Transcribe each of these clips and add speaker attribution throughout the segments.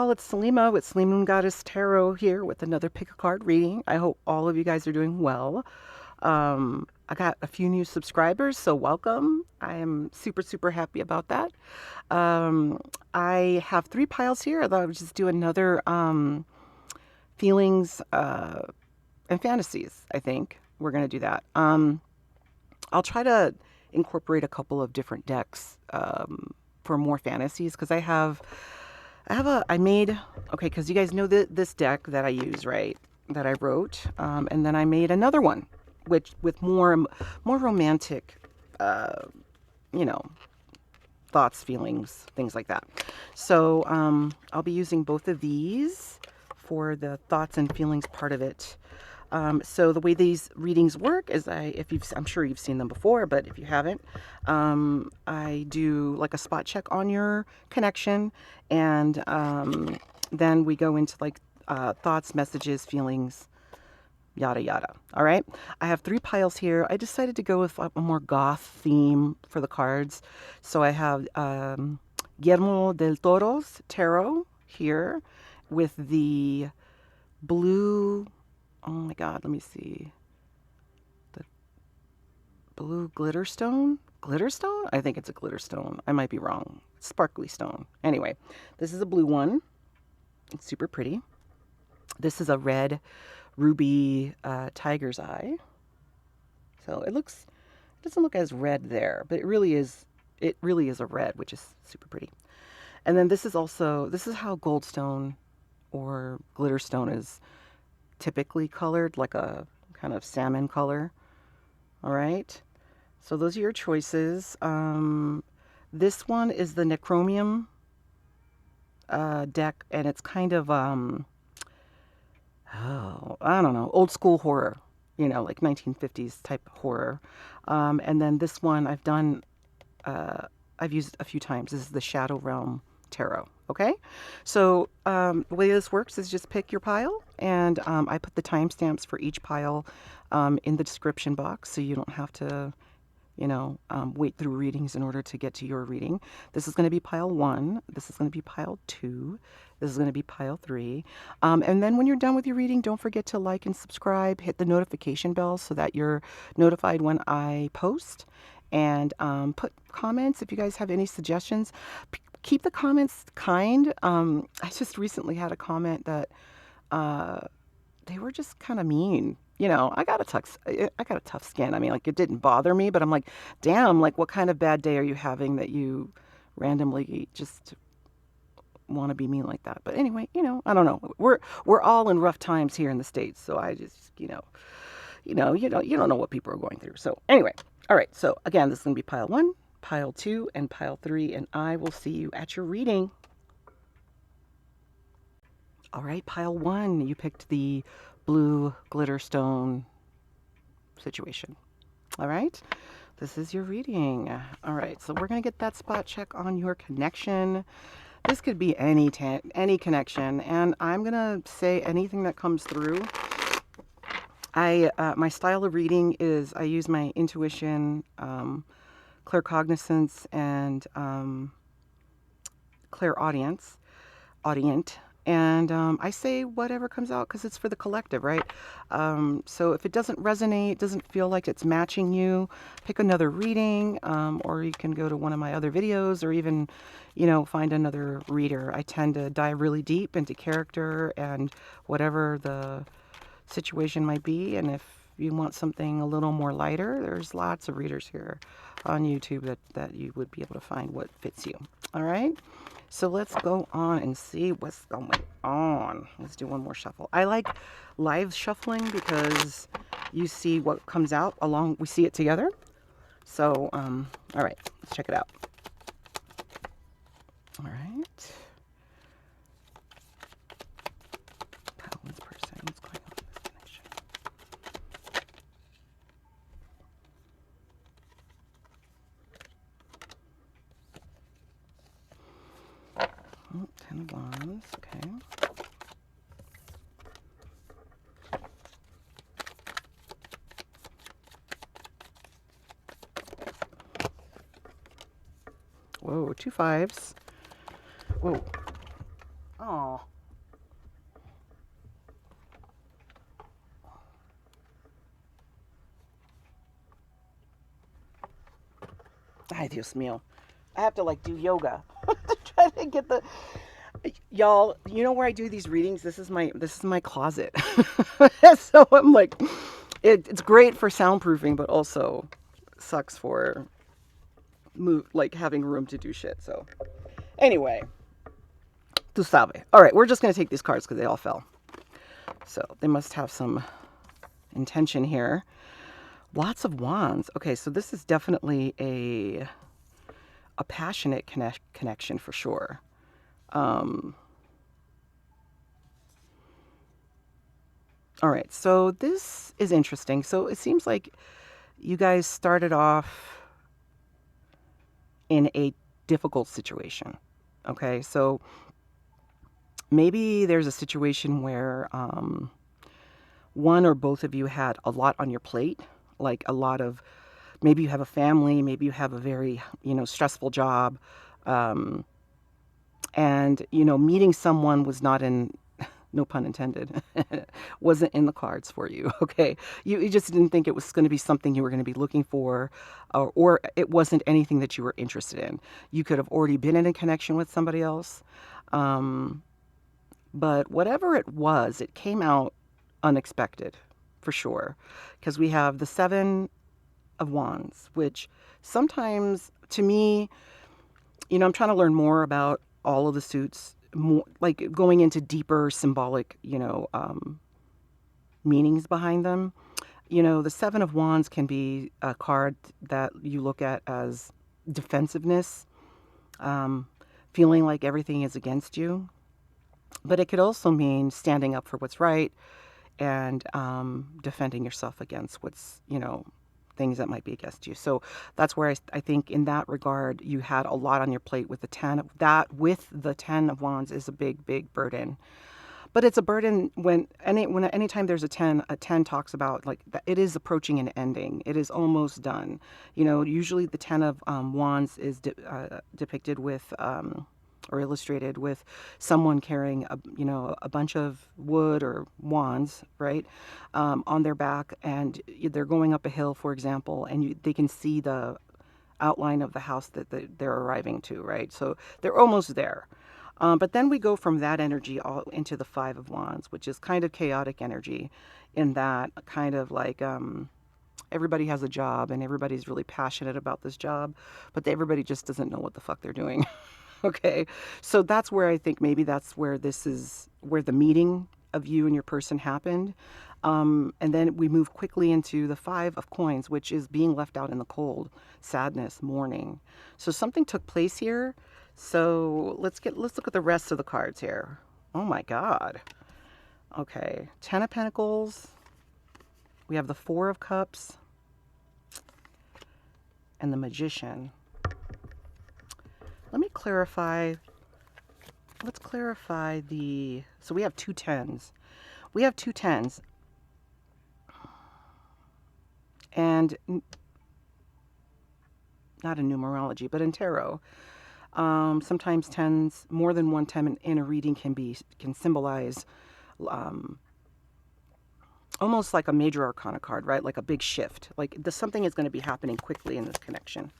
Speaker 1: y'all. It's Selima with Selene Moon Goddess Tarot here with another pick a card reading. I hope all of you guys are doing well. I got a few new subscribers, so welcome. I am super, super happy about that. I have 3 piles here. I thought I would just do another feelings and fantasies, I think. We're going to do that. I'll try to incorporate a couple of different decks for more fantasies because I made, okay, because you guys know this deck that I use, right? That I wrote. And then I made another one, which with more romantic, you know, thoughts, feelings, things like that. So I'll be using both of these for the thoughts and feelings part of it. So the way these readings work is I'm sure you've seen them before, but if you haven't, I do like a spot check on your connection, and then we go into like thoughts, messages, feelings, yada yada. All right. I have 3 piles here. I decided to go with a more goth theme for the cards. So I have Guillermo del Toro's tarot here with the blue. Oh my God, let me see. The blue glitter stone? Glitter stone? I think it's a glitter stone. I might be wrong. Sparkly stone. Anyway, this is a blue one. It's super pretty. This is a red ruby tiger's eye. So it doesn't look as red there, but it really is a red, which is super pretty. And then this is how goldstone or glitter stone is typically colored, like a kind of salmon color. All right, so those are your choices. This one is the Necromium deck, and it's kind of I don't know, old school horror, like 1950s type horror. And then this one I've used a few times. This is the Shadow Realm Tarot. Okay, so the way this works is just pick your pile, and I put the timestamps for each pile in the description box, so you don't have to, wait through readings in order to get to your reading. This is going to be pile 1. This is going to be pile 2. This is going to be pile 3. And then when you're done with your reading, don't forget to like and subscribe. Hit the notification bell so that you're notified when I post. And put comments if you guys have any suggestions. Keep the comments kind. I just recently had a comment that they were just kind of mean. I got a tough skin. I mean, like, it didn't bother me, but I'm like, damn, like, what kind of bad day are you having that you randomly just want to be mean like that? But anyway, I don't know. We're all in rough times here in the States, so I just, you don't know what people are going through. So anyway, all right. So again, this is gonna be pile 1, pile 2, and pile 3, and I will see you at your reading. All right, pile 1, you picked the blue glitter stone situation. All right, this is your reading. All right, so we're going to get that spot check on your connection. This could be any connection, and I'm going to say anything that comes through. My style of reading is I use my intuition, claircognizance, and clairaudient. And I say whatever comes out because it's for the collective, right? So if it doesn't resonate, doesn't feel like it's matching you, pick another reading, or you can go to one of my other videos, or even, find another reader. I tend to dive really deep into character and whatever the situation might be. And if you want something a little more lighter, there's lots of readers here on YouTube that you would be able to find what fits you. All right. So let's go on and see what's going on. Let's do one more shuffle. I like live shuffling because you see what comes out we see it together. So, all right, let's check it out. All right. This person, what's going on in this connection? Oh, 10 of Wands, okay. Whoa, 2 5s. Whoa. Oh, ay, Dios mío. I have to like do yoga to try to get the y'all. You know where I do these readings? This is my closet. So I'm like, it's great for soundproofing, but also sucks for move like having room to do shit. So anyway, tu sabe. All right, we're just gonna take these cards because they all fell. So they must have some intention here. Lots of wands. Okay, so this is definitely a passionate connection for sure. Um, all right, so this is interesting. So it seems like you guys started off in a difficult situation. Okay, so maybe there's a situation where one or both of you had a lot on your plate, like a lot of, maybe you have a family, maybe you have a very, stressful job. Um, and, meeting someone was not in, no pun intended, wasn't in the cards for you. Okay. You just didn't think it was going to be something you were going to be looking for, or it wasn't anything that you were interested in. You could have already been in a connection with somebody else. Um, but whatever it was, it came out unexpected for sure. Because we have the Seven of Wands, which sometimes to me, I'm trying to learn more about all of the suits, more like going into deeper symbolic, meanings behind them. The Seven of Wands can be a card that you look at as defensiveness, um, feeling like everything is against you. But it could also mean standing up for what's right and defending yourself against things that might be against you. So that's where I think in that regard, you had a lot on your plate with the 10 of that, with the 10 of Wands is a big, big burden. But it's a burden anytime there's a 10 talks about like that it is approaching an ending. It is almost done. Usually the 10 of Wands is depicted with or illustrated with someone carrying a bunch of wood or wands, right, on their back, and they're going up a hill, for example, and they can see the outline of the house that they're arriving to, right? So they're almost there. But then we go from that energy all into the Five of Wands, which is kind of chaotic energy, in that kind of like everybody has a job and everybody's really passionate about this job, but everybody just doesn't know what the fuck they're doing. Okay. So that's where I think maybe that's where this is where the meeting of you and your person happened. And then we move quickly into the Five of Coins, which is being left out in the cold, sadness, mourning. So something took place here. So let's look at the rest of the cards here. Oh my God. Okay. Ten of Pentacles. We have the Four of Cups and the Magician. Let me clarify. Let's clarify so we have two tens. We have two tens. And not in numerology, but in tarot. Sometimes tens, more than one ten in a reading can symbolize almost like a major arcana card, right? Like a big shift. Like something is going to be happening quickly in this connection.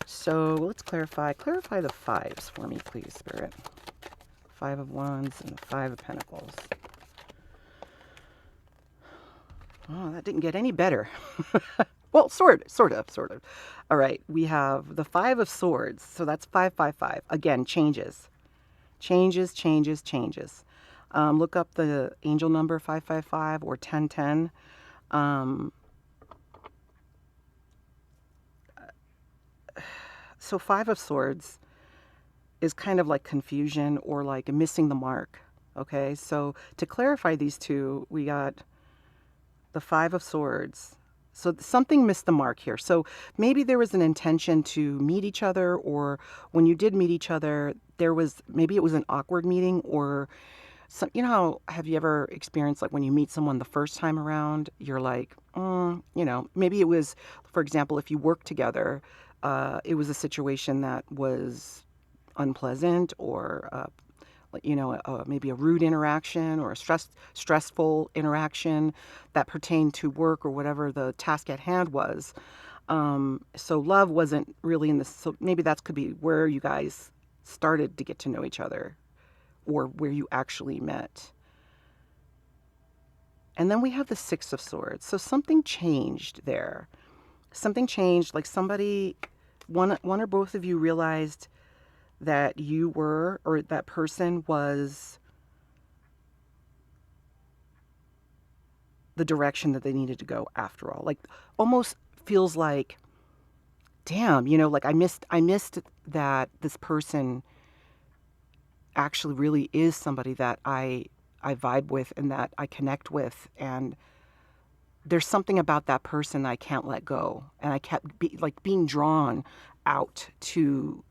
Speaker 1: So let's clarify the fives for me, please, Spirit. Five of Wands and the Five of Pentacles. Oh, that didn't get any better. Well, sort of. All right, we have the Five of Swords. So that's 555. Again, changes. Look up the angel number 555 or 1010. So Five of Swords is kind of like confusion or like missing the mark. Okay, so to clarify these two, we got the Five of Swords. So something missed the mark here. So maybe there was an intention to meet each other, or when you did meet each other, maybe it was an awkward meeting, or some, have you ever experienced like when you meet someone the first time around, you're like, maybe it was, for example, if you work together, it was a situation that was unpleasant or like, maybe a rude interaction or a stressful interaction that pertained to work or whatever the task at hand was. So love wasn't really in this. So maybe that could be where you guys started to get to know each other or where you actually met. And then we have the Six of Swords. So something changed there. Something changed, like somebody, one or both of you realized that you were, or that person was the direction that they needed to go after all. Like almost feels like, damn, like I missed that this person actually really is somebody that I vibe with and that I connect with, and there's something about that person that I can't let go, and I kept being drawn out to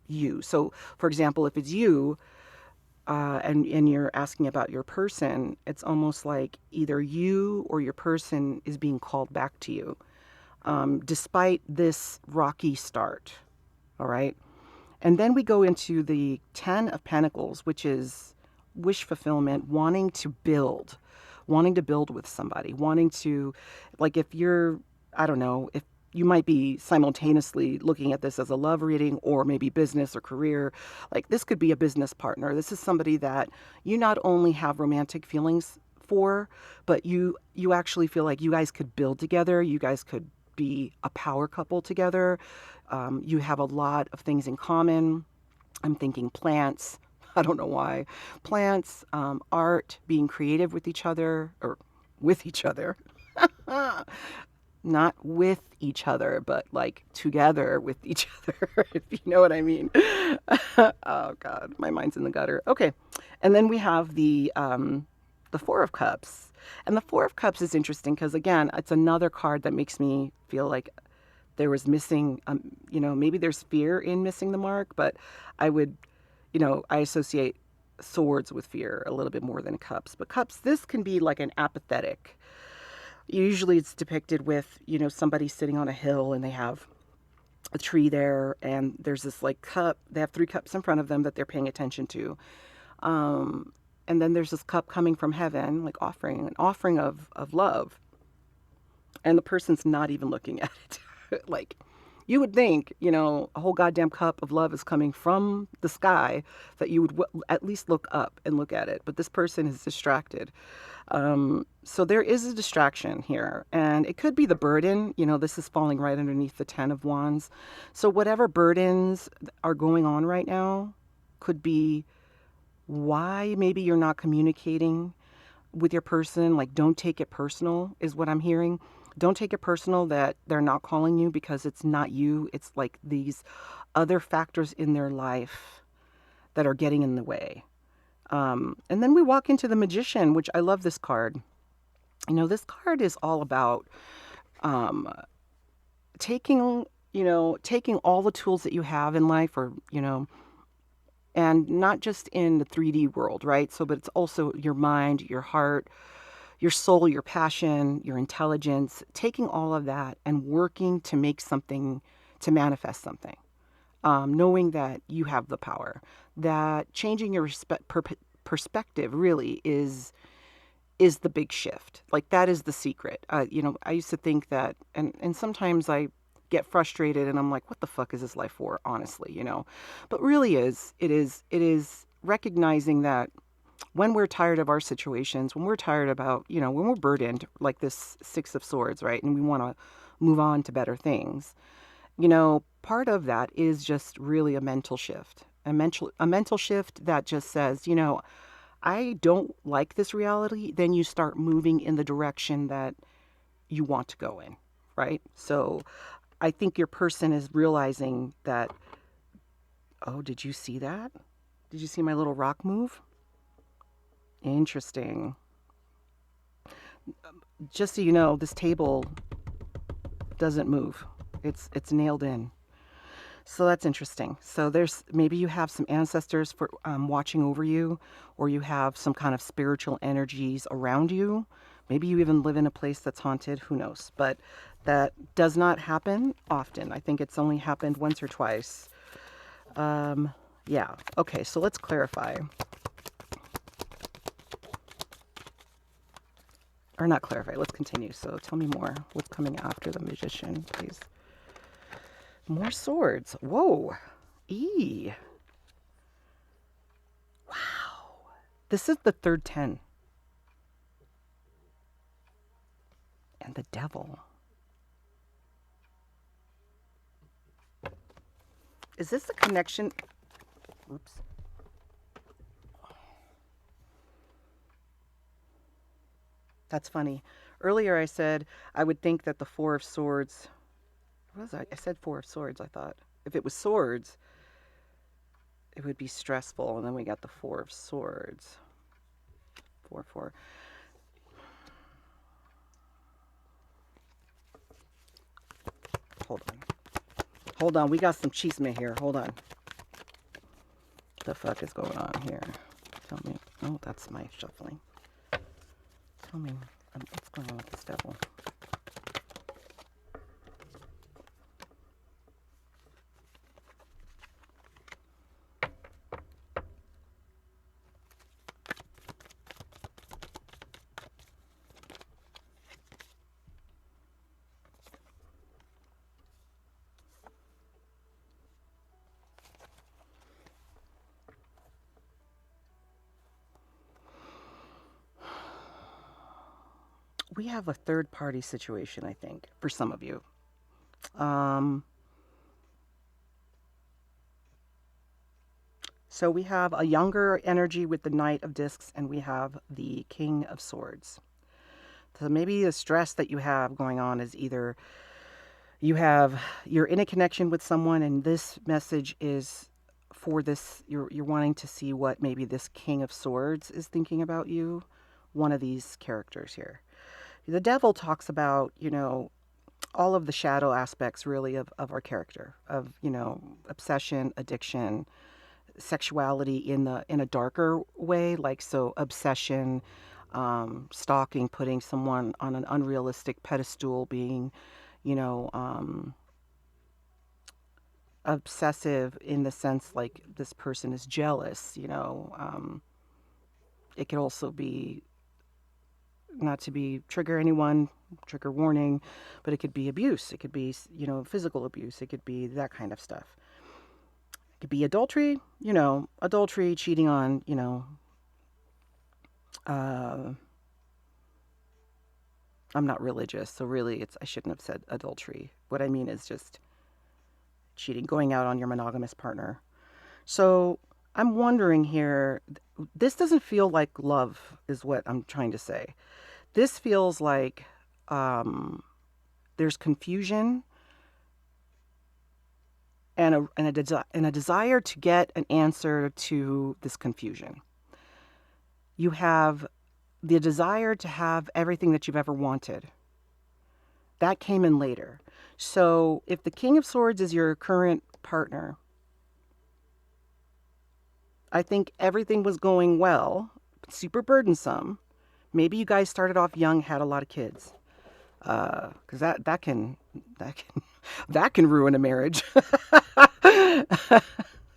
Speaker 1: you. So, for example, if it's you, and you're asking about your person, it's almost like either you or your person is being called back to you, despite this rocky start. All right. And then we go into the Ten of Pentacles, which is wish fulfillment, wanting to build with somebody, wanting to, like, if you're, I don't know, if you might be simultaneously looking at this as a love reading or maybe business or career. Like, this could be a business partner. This is somebody that you not only have romantic feelings for, but you actually feel like you guys could build together. You guys could be a power couple together. You have a lot of things in common. I'm thinking plants. I don't know why. Plants, art, being creative with each other, or with each other. Not with each other, but like together with each other, if you know what I mean. Oh God, my mind's in the gutter. Okay, and then we have the Four of Cups, and the Four of Cups is interesting because again, it's another card that makes me feel like there was missing. Maybe there's fear in missing the mark, but I would, I associate swords with fear a little bit more than cups. But cups, this can be like an apathetic. Usually it's depicted with, somebody sitting on a hill and they have a tree there and there's this like cup. They have three cups in front of them that they're paying attention to. And then there's this cup coming from heaven, like an offering of love. And the person's not even looking at it. Like, you would think, a whole goddamn cup of love is coming from the sky, that you would at least look up and look at it. But this person is distracted. So there is a distraction here. And it could be the burden. This is falling right underneath the Ten of Wands. So whatever burdens are going on right now could be why maybe you're not communicating with your person. Like, don't take it personal is what I'm hearing. Don't take it personal that they're not calling you because it's not you. It's like these other factors in their life that are getting in the way. And then we walk into the Magician, which I love this card. This card is all about taking all the tools that you have in life, or, and not just in the 3D world, right? So, but it's also your mind, your heart, your soul, your passion, your intelligence, taking all of that and working to make something, to manifest something, knowing that you have the power, that changing your perspective really is the big shift. Like, that is the secret. I used to think that, and sometimes I get frustrated and I'm like, what the fuck is this life for? Honestly, but really it is recognizing that when we're tired of our situations, when we're tired about, when we're burdened, like this Six of Swords, right? And we want to move on to better things, part of that is just really a mental shift, a mental shift that just says, I don't like this reality. Then you start moving in the direction that you want to go in, right? So I think your person is realizing that, oh, did you see that? Did you see my little rock move? Interesting. Just so you know, this table doesn't move. It's nailed in. So that's interesting. So there's, maybe you have some ancestors for watching over you, or you have some kind of spiritual energies around you. Maybe you even live in a place that's haunted. Who knows? But that does not happen often. I think it's only happened once or twice. Yeah. Okay. So let's clarify. or not clarify. Let's continue. So tell me more. What's coming after the Magician, please? More swords. Whoa. E. Wow. This is the third 10. And the Devil. Is this a connection? Oops. That's funny. Earlier I said I would think that the Four of Swords. What was I? I said Four of Swords, I thought. If it was swords, it would be stressful. And then we got the Four of Swords. 4, 4. Hold on. Hold on. We got some chisme here. Hold on. What the fuck is going on here? Tell me. Oh, that's my shuffling. Tell me what's going on with this devil. We have a third party situation, I think, for some of you. So we have a younger energy with the Knight of Discs, and we have the King of Swords. So maybe the stress that you have going on is either you're in a connection with someone, and this message is for this. You're wanting to see what maybe this King of Swords is thinking about you. One of these characters here. The Devil talks about, all of the shadow aspects really of our character, of, obsession, addiction, sexuality in a darker way, like, so obsession, stalking, putting someone on an unrealistic pedestal, being, obsessive in the sense like this person is jealous, it could also be, not to be trigger anyone, trigger warning, but it could be abuse. It could be, physical abuse. It could be that kind of stuff. It could be adultery, adultery, cheating on, I'm not religious, so really I shouldn't have said adultery. What I mean is just cheating, going out on your monogamous partner. So I'm wondering here, this doesn't feel like love is what I'm trying to say. This feels like there's confusion and a desire to get an answer to this confusion. You have the desire to have everything that you've ever wanted. That came in later. So if the King of Swords is your current partner, I think everything was going well, super burdensome. Maybe you guys started off young, had a lot of kids, because that can ruin a marriage.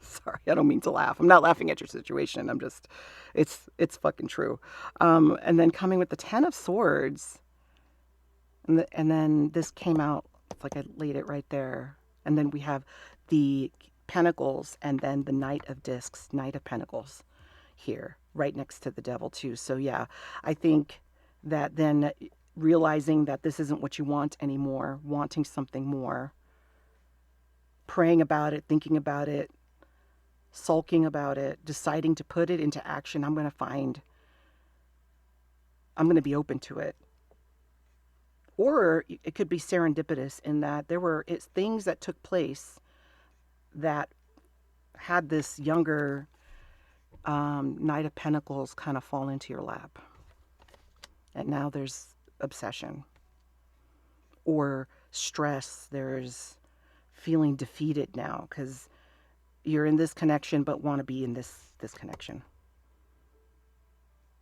Speaker 1: Sorry, I don't mean to laugh. I'm not laughing at your situation. I'm just, it's fucking true. And then coming with the Ten of Swords, and then this came out. It's like I laid it right there. And then we have the Pentacles, and then the Knight of Discs, Knight of Pentacles, here, right next to the Devil too. So yeah, I think that then realizing that this isn't what you want anymore, wanting something more, praying about it, thinking about it, sulking about it, deciding to put it into action. I'm going to be open to it. Or it could be serendipitous in that it's things that took place that had this younger Knight of Pentacles kind of fall into your lap. And now there's obsession or stress. There's feeling defeated now because you're in this connection but want to be in this connection.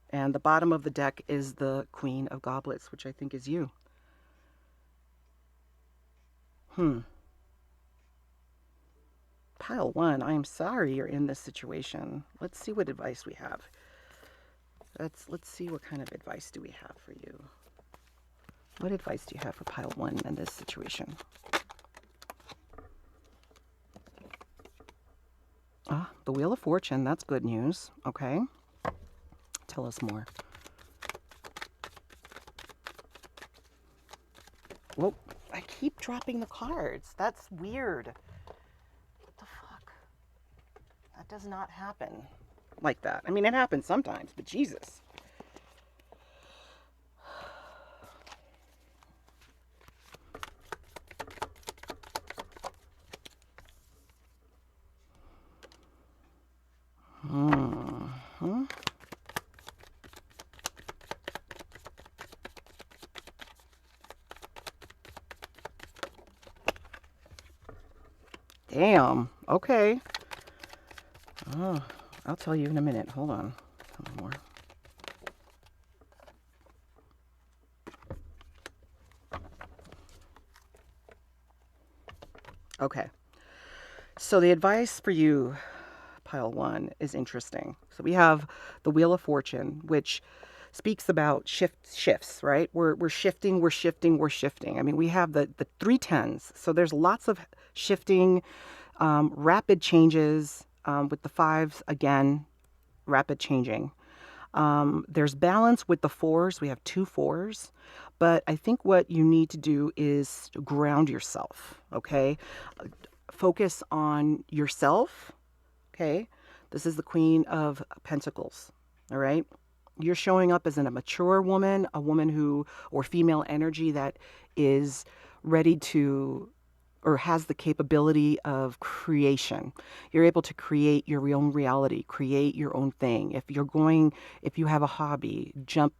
Speaker 1: And the bottom of the deck is the Queen of Goblets, which I think is you. Pile 1, I am sorry you're in this situation. Let's see what advice we have. Let's see what kind of advice do we have for you. What advice do you have for pile one in this situation? Ah, the Wheel of Fortune. That's good news. Okay. Tell us more. Whoa. I keep dropping the cards. That's weird. What the fuck? That does not happen like that. I mean, it happens sometimes, but Jesus. Hmm. Damn. Okay. Oh, I'll tell you in a minute. Hold on. Tell me more. Okay. So the advice for you, pile one, is interesting. So we have the Wheel of Fortune, which speaks about shifts, right? We're shifting, we're shifting, we're shifting. I mean, we have the three tens. So there's lots of shifting, rapid changes, with the fives again, rapid changing. There's balance with the fours. We have two fours. But I think what you need to do is ground yourself, okay? Focus on yourself, okay? This is the Queen of Pentacles, all right? You're showing up as a mature woman, a woman who, or female energy that is ready to or has the capability of creation. You're able to create your own reality, create your own thing. If you have a hobby,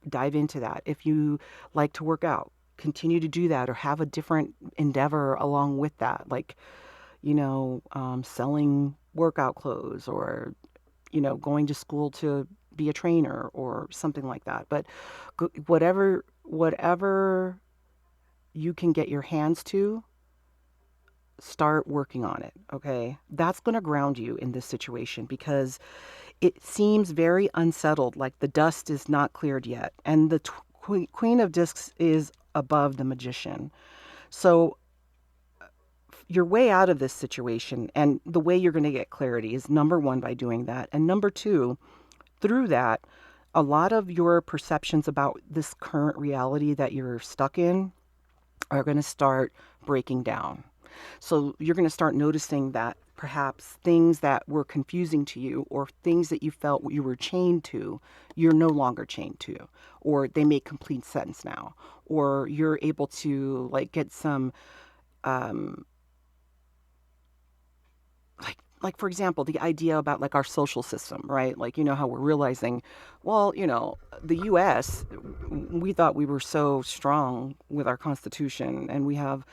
Speaker 1: dive into that. If you like to work out, continue to do that or have a different endeavor along with that. Like, selling workout clothes or, going to school to be a trainer or something like that. But whatever you can get your hands to, start working on it. Okay. That's going to ground you in this situation because it seems very unsettled, like the dust is not cleared yet. And the Queen of Discs is above the Magician. So your way out of this situation and the way you're going to get clarity is number one, by doing that. And number two, through that, a lot of your perceptions about this current reality that you're stuck in are going to start breaking down. So you're going to start noticing that perhaps things that were confusing to you or things that you felt you were chained to, you're no longer chained to, or they make complete sense now, or you're able to like get some like for example, the idea about like our social system, right? Like, how we're realizing, well, the US, we thought we were so strong with our constitution, and we have,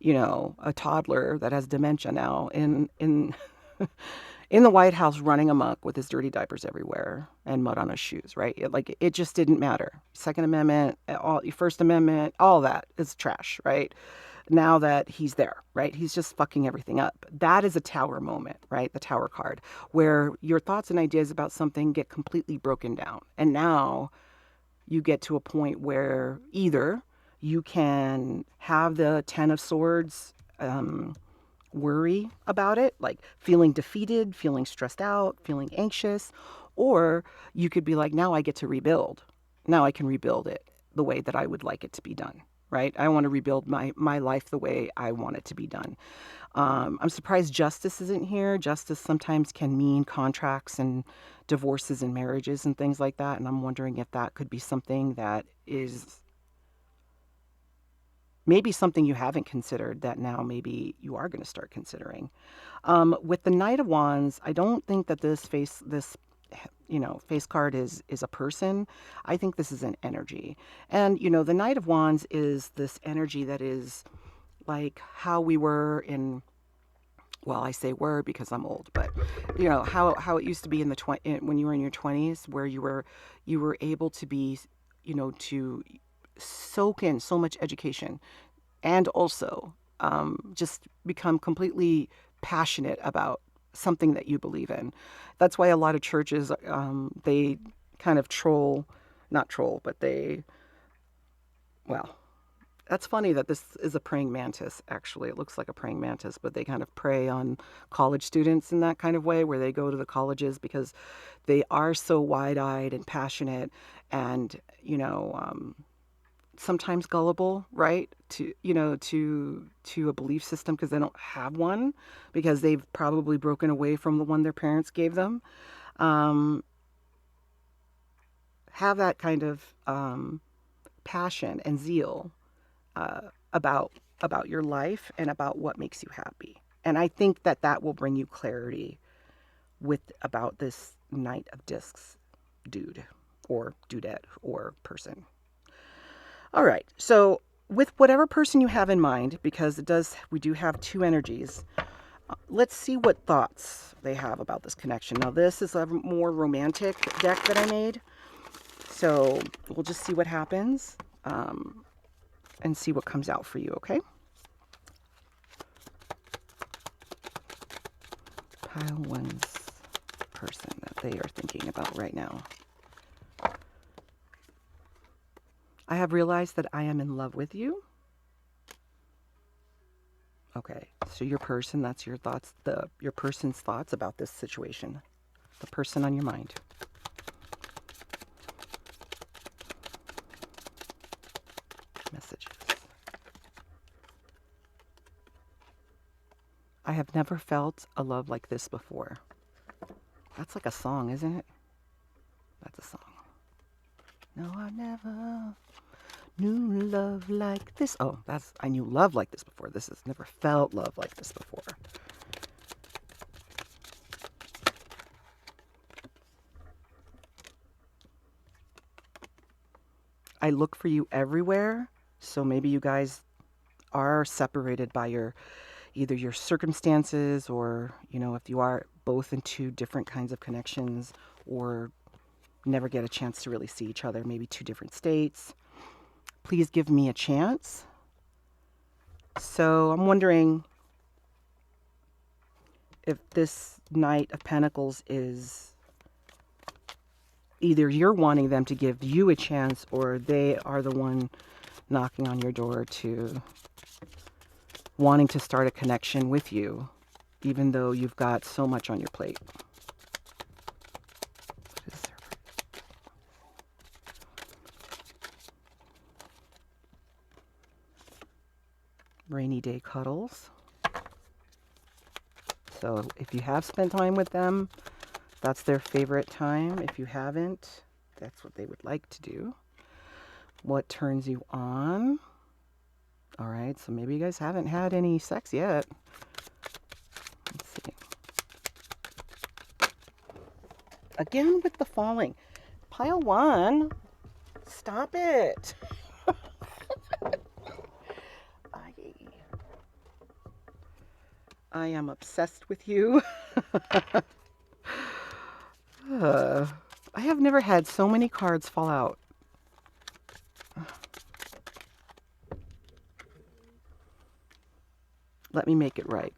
Speaker 1: a toddler that has dementia now in in the White House running amok with his dirty diapers everywhere and mud on his shoes, right? It just didn't matter. Second Amendment, First Amendment, all that is trash, right? Now that he's there, right? He's just fucking everything up. That is a tower moment, right? The tower card, where your thoughts and ideas about something get completely broken down. And now you get to a point where either you can have the Ten of Swords, worry about it, like feeling defeated, feeling stressed out, feeling anxious, or you could be like, now I get to rebuild. Now I can rebuild it the way that I would like it to be done, right? I want to rebuild my life the way I want it to be done. I'm surprised justice isn't here. Justice sometimes can mean contracts and divorces and marriages and things like that. And I'm wondering if that could be something that is maybe something you haven't considered that now maybe you are going to start considering. With the Knight of Wands, I don't think that face card is a person. I think this is an energy. And, the Knight of Wands is this energy that is like how we were in, well, I say were because I'm old, but how it used to be in when you were in your 20s, where you were able to be, to soak in so much education and also just become completely passionate about something that you believe in. That's why a lot of churches, they kind of not troll, but they, well, That's funny that this is a praying mantis, actually. It looks like a praying mantis, but they kind of prey on college students in that kind of way, where they go to the colleges because they are so wide-eyed and passionate and, sometimes gullible, right? To a belief system because they don't have one, because they've probably broken away from the one their parents gave them. Um, have that kind of passion and zeal uh, about about your life and about what makes you happy. And I think that that will bring you clarity with about this Knight of Discs dude or dudette or person. All right. So with whatever person you have in mind, because we do have two energies. Let's see what thoughts they have about this connection. Now, this is a more romantic deck that I made. So we'll just see what happens and see what comes out for you, okay? Pile one's person that they are thinking about right now. I have realized that I am in love with you. Okay, so your person, that's your thoughts, your person's thoughts about this situation. The person on your mind. Messages. I have never felt a love like this before. That's like a song, isn't it? That's a song. No, I never knew love like this. Oh, I knew love like this before. This has never felt love like this before. I look for you everywhere. So maybe you guys are separated by either your circumstances, or, if you are both in two different kinds of connections, or never get a chance to really see each other, maybe two different states. Please give me a chance. So I'm wondering if this Knight of Pentacles is either you're wanting them to give you a chance, or they are the one knocking on your door to wanting to start a connection with you, even though you've got so much on your plate. Rainy day cuddles. So if you have spent time with them, that's their favorite time. If you haven't, that's what they would like to do. What turns you on? All right, so maybe you guys haven't had any sex yet. Let's see. Again with the falling. Pile one, stop it. I am obsessed with you. I have never had so many cards fall out. Let me make it right.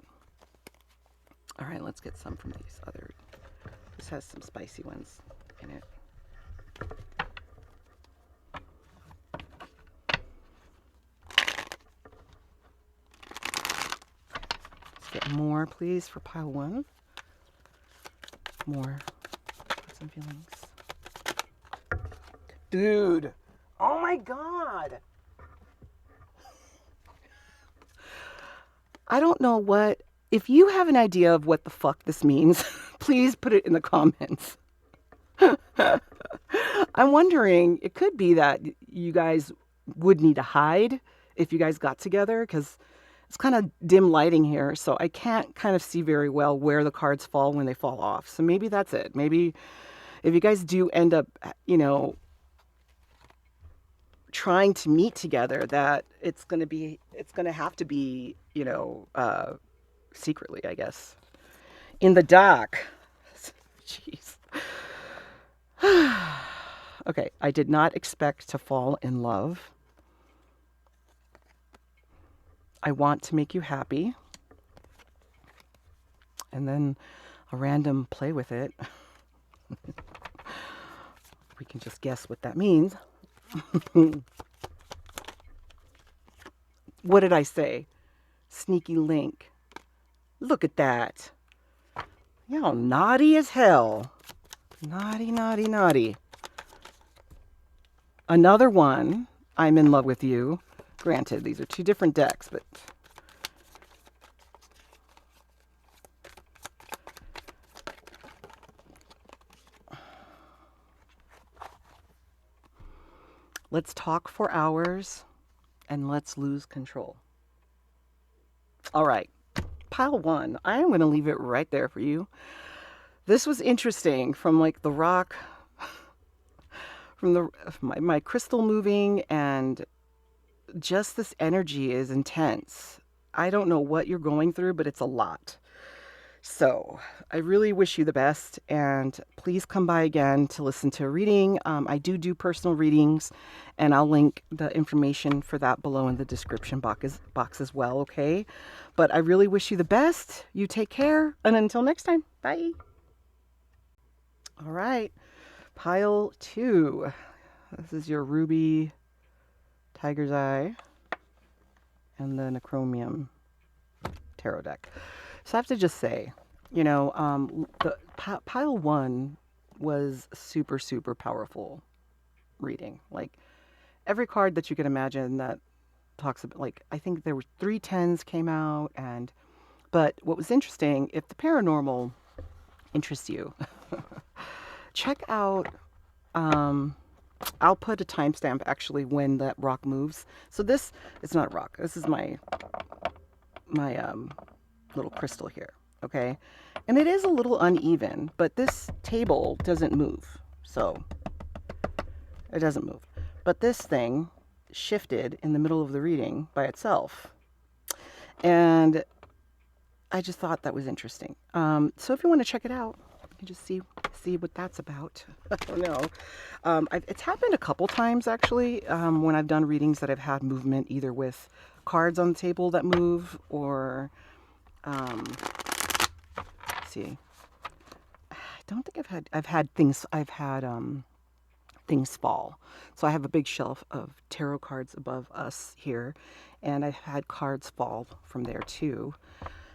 Speaker 1: All right, let's get some from these other. This has some spicy ones in it. Let's get more, please, for pile one. More. Some feelings. Dude. Oh my God. I don't know what. If you have an idea of what the fuck this means, please put it in the comments. I'm wondering, it could be that you guys would need to hide if you guys got together, because it's kind of dim lighting here, so I can't kind of see very well where the cards fall when they fall off. So maybe that's it. Maybe if you guys do end up, trying to meet together, that it's going to have to be, secretly, I guess. In the dark. Jeez. Okay, I did not expect to fall in love. I want to make you happy. And then a random play with it. We can just guess what that means. What did I say? Sneaky link. Look at that. Y'all naughty as hell. Naughty, naughty, naughty. Another one. I'm in love with you. Granted, these are two different decks, but let's talk for hours and let's lose control. All right. Pile one. I am going to leave it right there for you. This was interesting from like the rock, from my crystal moving, and just this energy is intense. I don't know what you're going through, but it's a lot. So I really wish you the best, and please come by again to listen to a reading. I do personal readings, and I'll link the information for that below in the description box as well, okay? But I really wish you the best. You take care, and until next time, bye. All right, pile two. This is your ruby, tiger's eye, and the Necromium tarot deck. So I have to just say, you know, the pile one was super, super powerful reading. Like every card that you could imagine that talks about, like, I think there were 3 10s came out, but what was interesting, if the paranormal interests you, check out, I'll put a timestamp actually when that rock moves. So this, it's not a rock. This is my little crystal here, okay? And it is a little uneven, but this table doesn't move. So it doesn't move. But this thing shifted in the middle of the reading by itself. And I just thought that was interesting. So if you want to check it out, you can just see what that's about. I don't know. It's happened a couple times actually when I've done readings that I've had movement, either with cards on the table that move, or let's see. I don't think I've had things fall. So I have a big shelf of tarot cards above us here, and I've had cards fall from there too.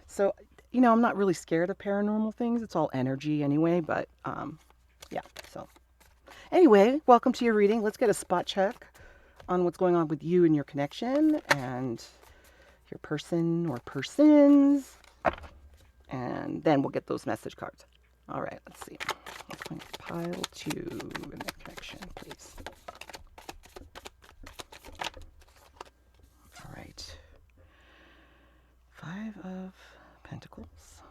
Speaker 1: So, you know, I'm not really scared of paranormal things. It's all energy anyway, but yeah. So anyway, welcome to your reading. Let's get a spot check on what's going on with you and your connection and your person or persons. And then we'll get those message cards. All right, let's see. Pile two in the connection, please. All right. 5 of Pentacles.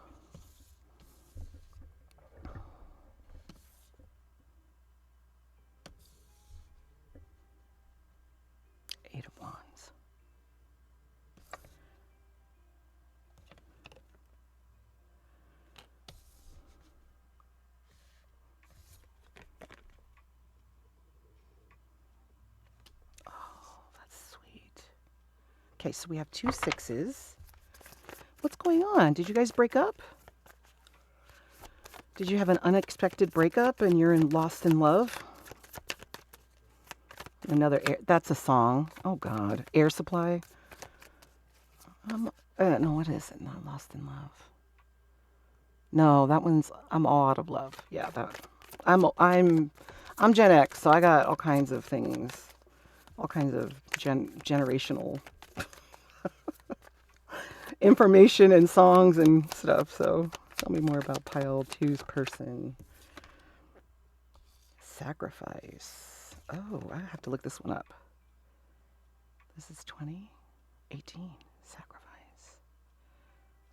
Speaker 1: 8 of Wands. Okay, so we have 2 6s. What's going on? Did you guys break up? Did you have an unexpected breakup and you're lost in love? Another air, that's a song. Oh God, Air Supply. No, what is it? Not Lost in Love. No, that one's I'm All Out of Love. Yeah, that. I'm Gen X, so I got all kinds of things, all kinds of generational information and songs and stuff. So tell me more about pile two's person. Sacrifice. Oh, I have to look this one up. This is 2018. Sacrifice.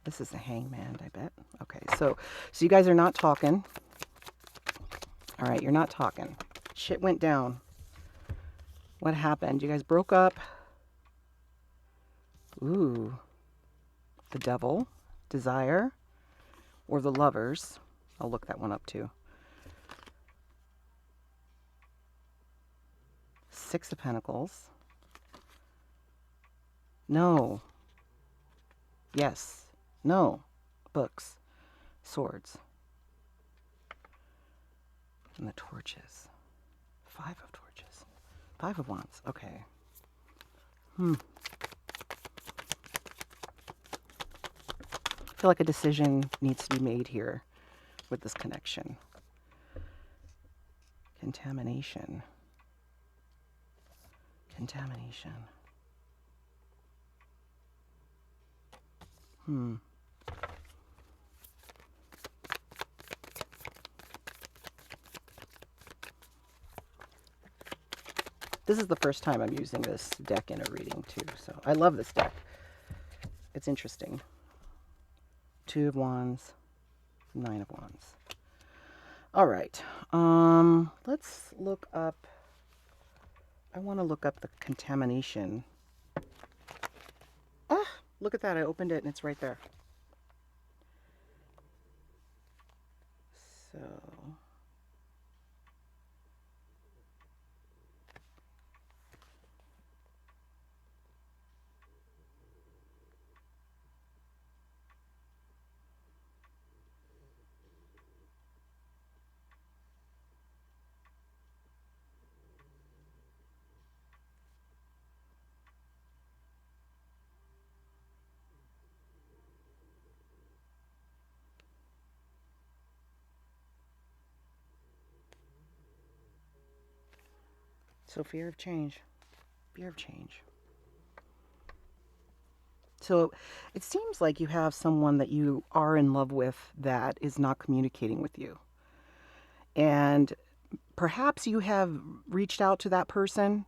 Speaker 1: This is the Hangman, I bet. Okay, so you guys are not talking. All right, you're not talking. Shit went down. What happened? You guys broke up. Ooh. The Devil, Desire, or the Lovers. I'll look that one up too. 6 of Pentacles. No. Yes. No. Books. Swords. And the Torches. 5 of Torches. 5 of Wands. Okay. feel like a decision needs to be made here with this connection. Contamination. Contamination. This is the first time I'm using this deck in a reading too, so I love this deck. It's interesting. Two of Wands, Nine of Wands. All right, let's look up, I want to look up the contamination. Ah, look at that, I opened it and it's right there. So... So fear of change. Fear of change. So it seems like you have someone that you are in love with that is not communicating with you. And perhaps you have reached out to that person.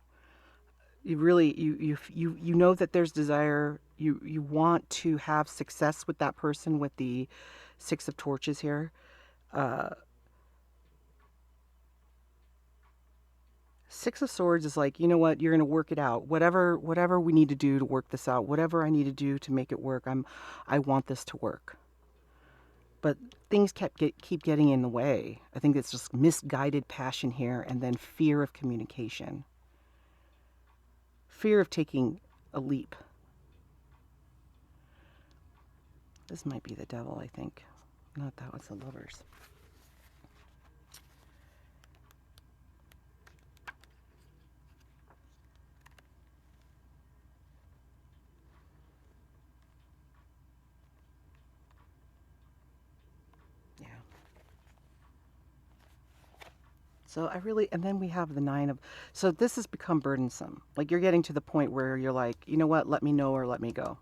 Speaker 1: You really you know that there's desire. You want to have success with that person with the Six of Torches here. Six of Swords is like, you know what, you're going to work it out. Whatever we need to do to work this out, whatever I need to do to make it work, I want this to work. But things keep getting in the way. I think it's just misguided passion here, and then fear of communication. Fear of taking a leap. This might be the Devil, I think. Not that was the Lovers. Yeah. So and then we have the Nine of, so this has become burdensome. Like you're getting to the point where you're like, you know what, let me know or let me go.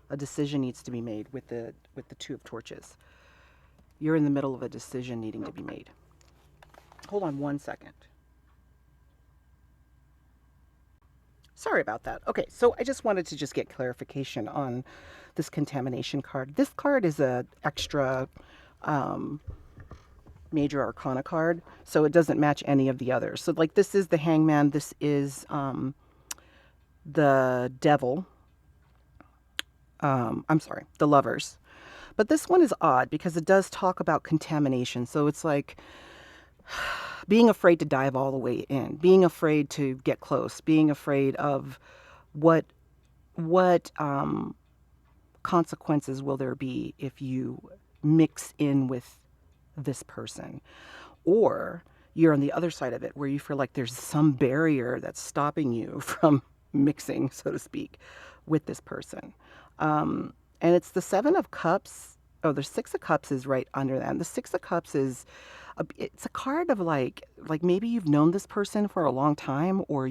Speaker 1: A decision needs to be made with the Two of Torches. You're in the middle of a decision needing to be made. Hold on one second. Sorry about that. Okay, so I just wanted to just get clarification on this contamination card. This card is a extra major arcana card, so it doesn't match any of the others. So like this is the Hangman, this is the Devil. I'm sorry, the Lovers. But this one is odd because it does talk about contamination. So it's like being afraid to dive all the way in, being afraid to get close, being afraid of what consequences will there be if you mix in with this person. Or you're on the other side of it where you feel like there's some barrier that's stopping you from mixing, so to speak, with this person. And it's the Seven of Cups. Oh, the Six of Cups is right under that. And the Six of Cups is, it's a card of like maybe you've known this person for a long time, or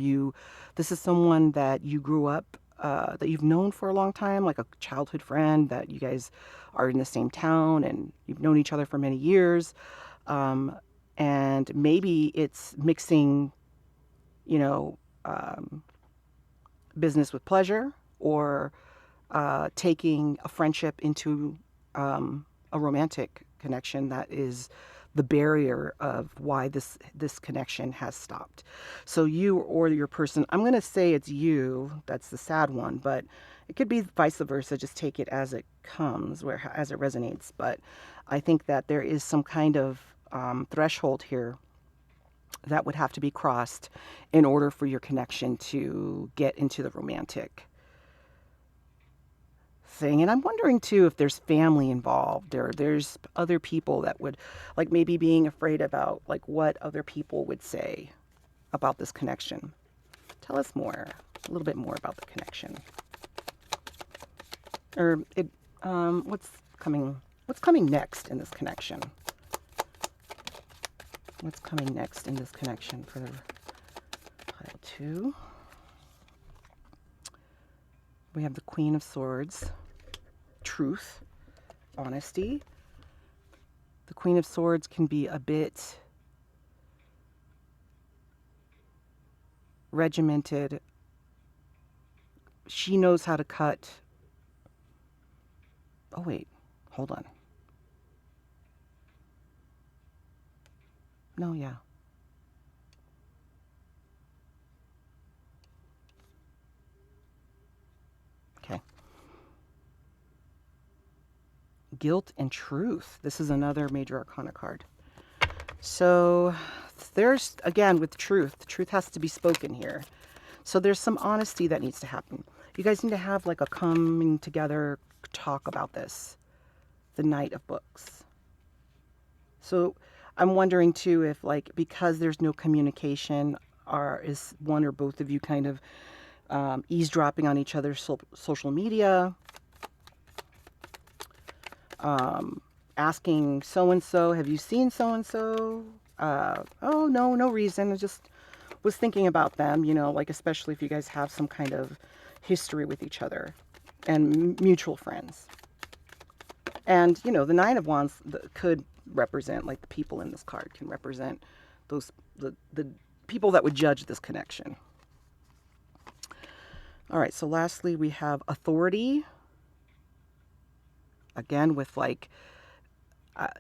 Speaker 1: this is someone that you grew up, that you've known for a long time, like a childhood friend that you guys are in the same town and you've known each other for many years. And maybe it's mixing, you know, business with pleasure, or taking a friendship into a romantic connection that is the barrier of why this connection has stopped. So you or your person, I'm going to say it's you, that's the sad one, but it could be vice versa. Just take it as it comes, as it resonates. But I think that there is some kind of threshold here that would have to be crossed in order for your connection to get into the romantic thing. And I'm wondering too if there's family involved, or there's other people that would, like, maybe being afraid about like what other people would say about this connection. Tell us more, a little bit more about the connection. Or what's what's coming next in this connection? What's coming next in this connection for pile 2? We have the Queen of Swords, truth, honesty. The Queen of Swords can be a bit regimented. She knows how to cut. Oh, wait, hold on. No, yeah. Okay. Guilt and truth. This is another major arcana card. So there's, again, with truth has to be spoken here. So there's some honesty that needs to happen. You guys need to have like a coming together talk about this. The Knight of Books. So I'm wondering too if, like, because there's no communication, is one or both of you kind of eavesdropping on each other's social media, asking so-and-so, have you seen so-and-so? Oh, no reason. I just was thinking about them, you know, like, especially if you guys have some kind of history with each other and mutual friends. And, you know, the Nine of Wands could represent, like, the people in this card can represent those, the people that would judge this connection. All right, so lastly, we have authority. Again, with, like,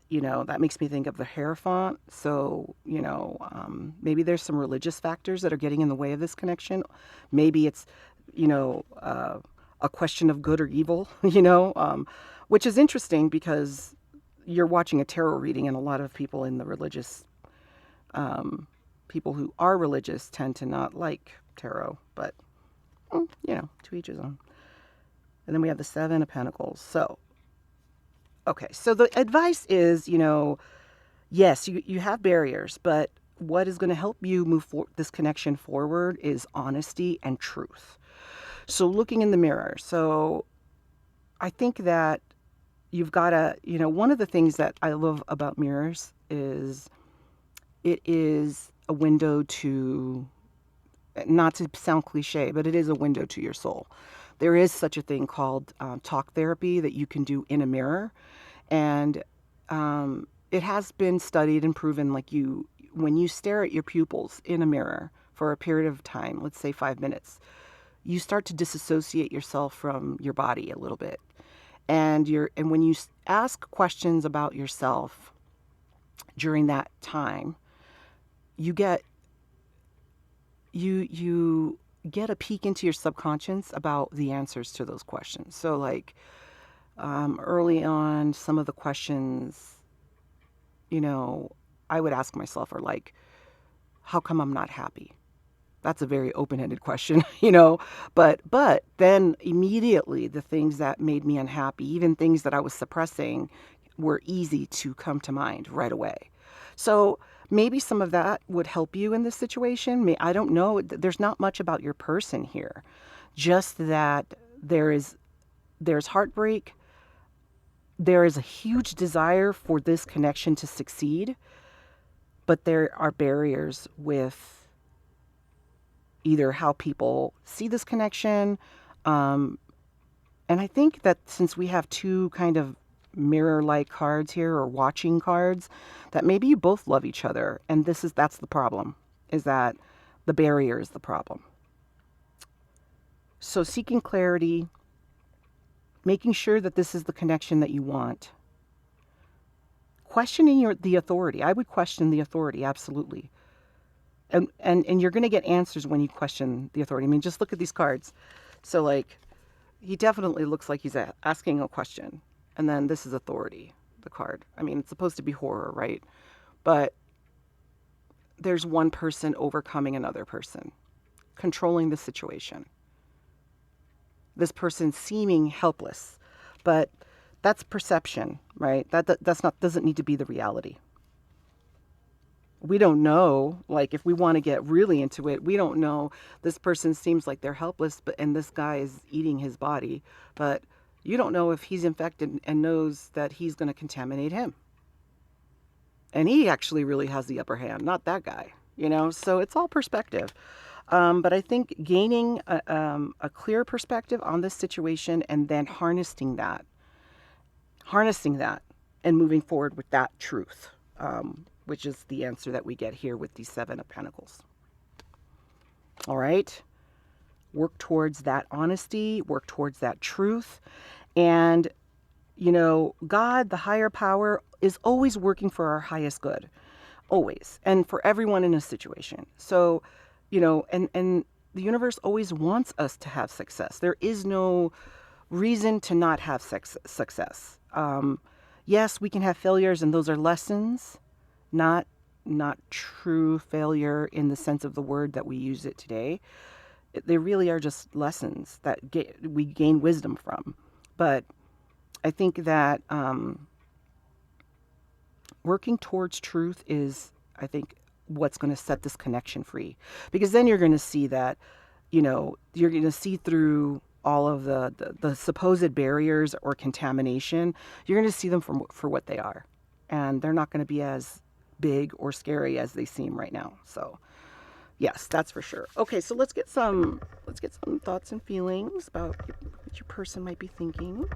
Speaker 1: you know, that makes me think of the Hierophant. So, you know, maybe there's some religious factors that are getting in the way of this connection. Maybe it's, you know, a question of good or evil, you know, which is interesting because you're watching a tarot reading, and a lot of people in the religious, people who are religious tend to not like tarot, but, you know, to each his own. And then we have the Seven of Pentacles. So, okay, so the advice is, you know, yes, you have barriers, but what is going to help you move this connection forward is honesty and truth. So looking in the mirror. So I think that you've got to, you know, one of the things that I love about mirrors is it is a window to, not to sound cliche, but it is a window to your soul. There is such a thing called talk therapy that you can do in a mirror. And it has been studied and proven, like, when you stare at your pupils in a mirror for a period of time, let's say 5 minutes, you start to disassociate yourself from your body a little bit. And when you ask questions about yourself during that time, you get a peek into your subconscious about the answers to those questions. So, like, early on, some of the questions, you know, I would ask myself are like, how come I'm not happy? That's a very open-ended question, you know, but then immediately the things that made me unhappy, even things that I was suppressing, were easy to come to mind right away. So maybe some of that would help you in this situation. I don't know. There's not much about your person here, just that there's heartbreak. There is a huge desire for this connection to succeed, but there are barriers with either how people see this connection. And I think that since we have two kind of mirror-like cards here, or watching cards, that maybe you both love each other. And that's the problem, is that the barrier is the problem. So seeking clarity, making sure that this is the connection that you want. Questioning the authority. I would question the authority, absolutely. And you're going to get answers when you question the authority. I mean, just look at these cards. So, like, he definitely looks like he's asking a question. And then this is authority, the card. I mean, it's supposed to be horror, right? But there's one person overcoming another person, controlling the situation. This person seeming helpless. But that's perception, right? That's not, doesn't need to be the reality. We don't know, like, if we want to get really into it, we don't know. This person seems like they're helpless, and this guy is eating his body. But You don't know if he's infected and knows that he's going to contaminate him. And he actually really has the upper hand, not that guy, you know? So it's all perspective. But I think gaining a clear perspective on this situation and then harnessing that and moving forward with that truth, which is the answer that we get here with the Seven of Pentacles. All right? Work towards that honesty, work towards that truth. And, you know, God, the higher power, is always working for our highest good. Always. And for everyone in a situation. So, you know, and the universe always wants us to have success. There is no reason to not have success. Yes, we can have failures, and those are lessons, not true failure in the sense of the word that we use it today. They really are just lessons that we gain wisdom from. But I think that working towards truth is, I think, what's going to set this connection free. Because then you're going to see that, you know, you're going to see through all of the supposed barriers or contamination. You're going to see them for what they are. And they're not going to be as big or scary as they seem right now. So yes, that's for sure. Okay, so let's get some thoughts and feelings about what your person might be thinking.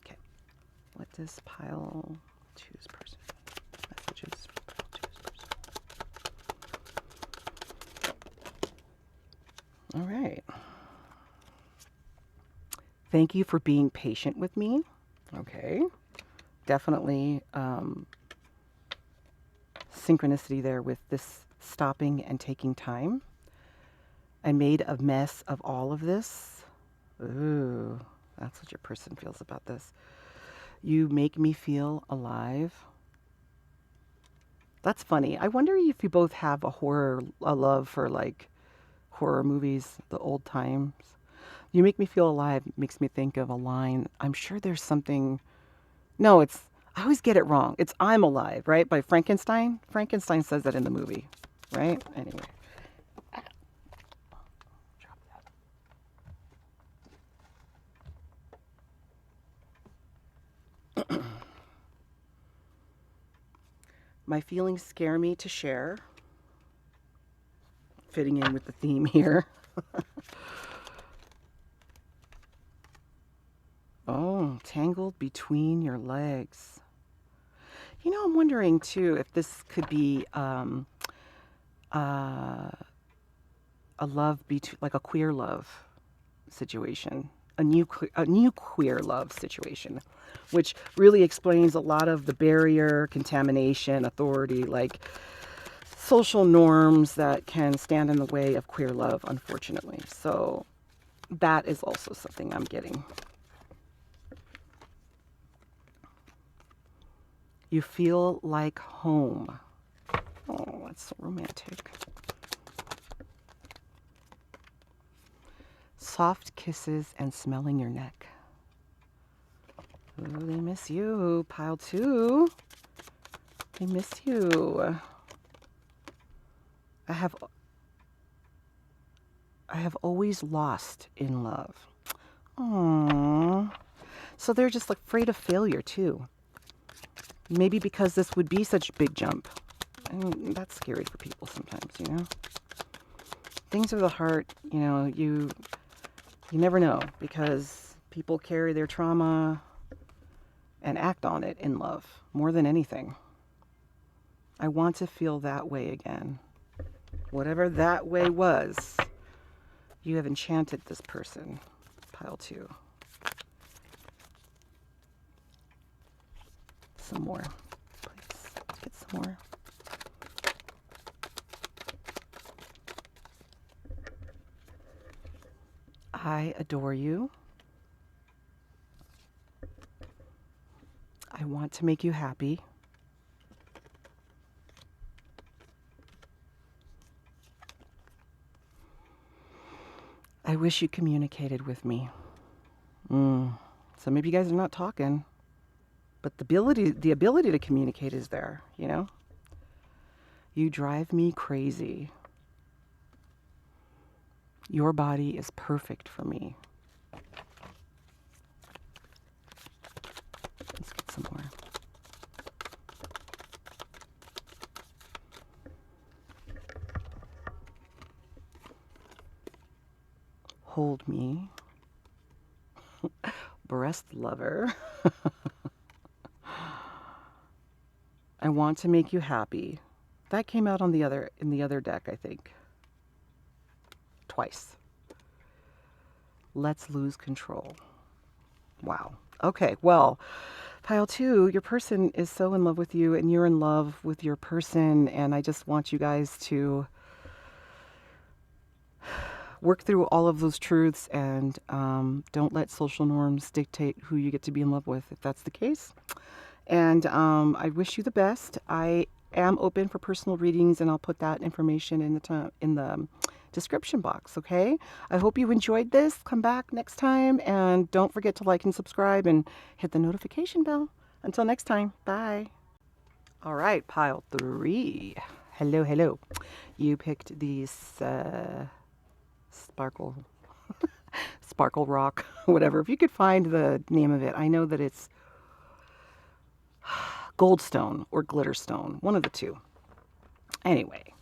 Speaker 1: Okay, let this pile choose person. Messages for pile choose person. All right. Thank you for being patient with me. Okay. Definitely synchronicity there with this stopping and taking time. I made a mess of all of this. Ooh, that's what your person feels about this. You make me feel alive. That's funny. I wonder if you both have a love for like horror movies, the old times. You make me feel alive makes me think of a line. I'm sure there's something. No, I always get it wrong. It's I'm Alive, right? By Frankenstein. Frankenstein says that in the movie, right? Anyway. Drop that. My feelings scare me to share. Fitting in with the theme here. Oh, tangled between your legs. You know, I'm wondering too if this could be a love between, like a queer love situation, a new queer love situation, which really explains a lot of the barrier, contamination, authority, like social norms that can stand in the way of queer love, unfortunately. So that is also something I'm getting. You feel like home. Oh, that's so romantic. Soft kisses and smelling your neck. Ooh, they miss you, pile two. They miss you. I have always lost in love. Aww. So they're just like afraid of failure too. Maybe because this would be such a big jump. And that's scary for people sometimes, you know? Things of the heart, you know, you never know because people carry their trauma and act on it in love more than anything. I want to feel that way again. Whatever that way was, you have enchanted this person. Pile two. Some more, please. Let's get some more. I adore you. I want to make you happy. I wish you communicated with me. So maybe you guys are not talking. But the ability to communicate is there, you know? You drive me crazy. Your body is perfect for me. Let's get some more. Hold me. Breast lover. I want to make you happy. That came out on in the other deck, I think. Twice. Let's lose control. Wow. Okay, well, pile 2, your person is so in love with you and you're in love with your person, and I just want you guys to work through all of those truths and don't let social norms dictate who you get to be in love with if that's the case. And I wish you the best. I am open for personal readings, and I'll put that information in the description box, okay? I hope you enjoyed this. Come back next time, and don't forget to like and subscribe and hit the notification bell. Until next time, bye. All right, pile 3. Hello, hello. You picked these sparkle rock, whatever. If you could find the name of it. I know that it's goldstone or glitterstone, one of the two. Anyway,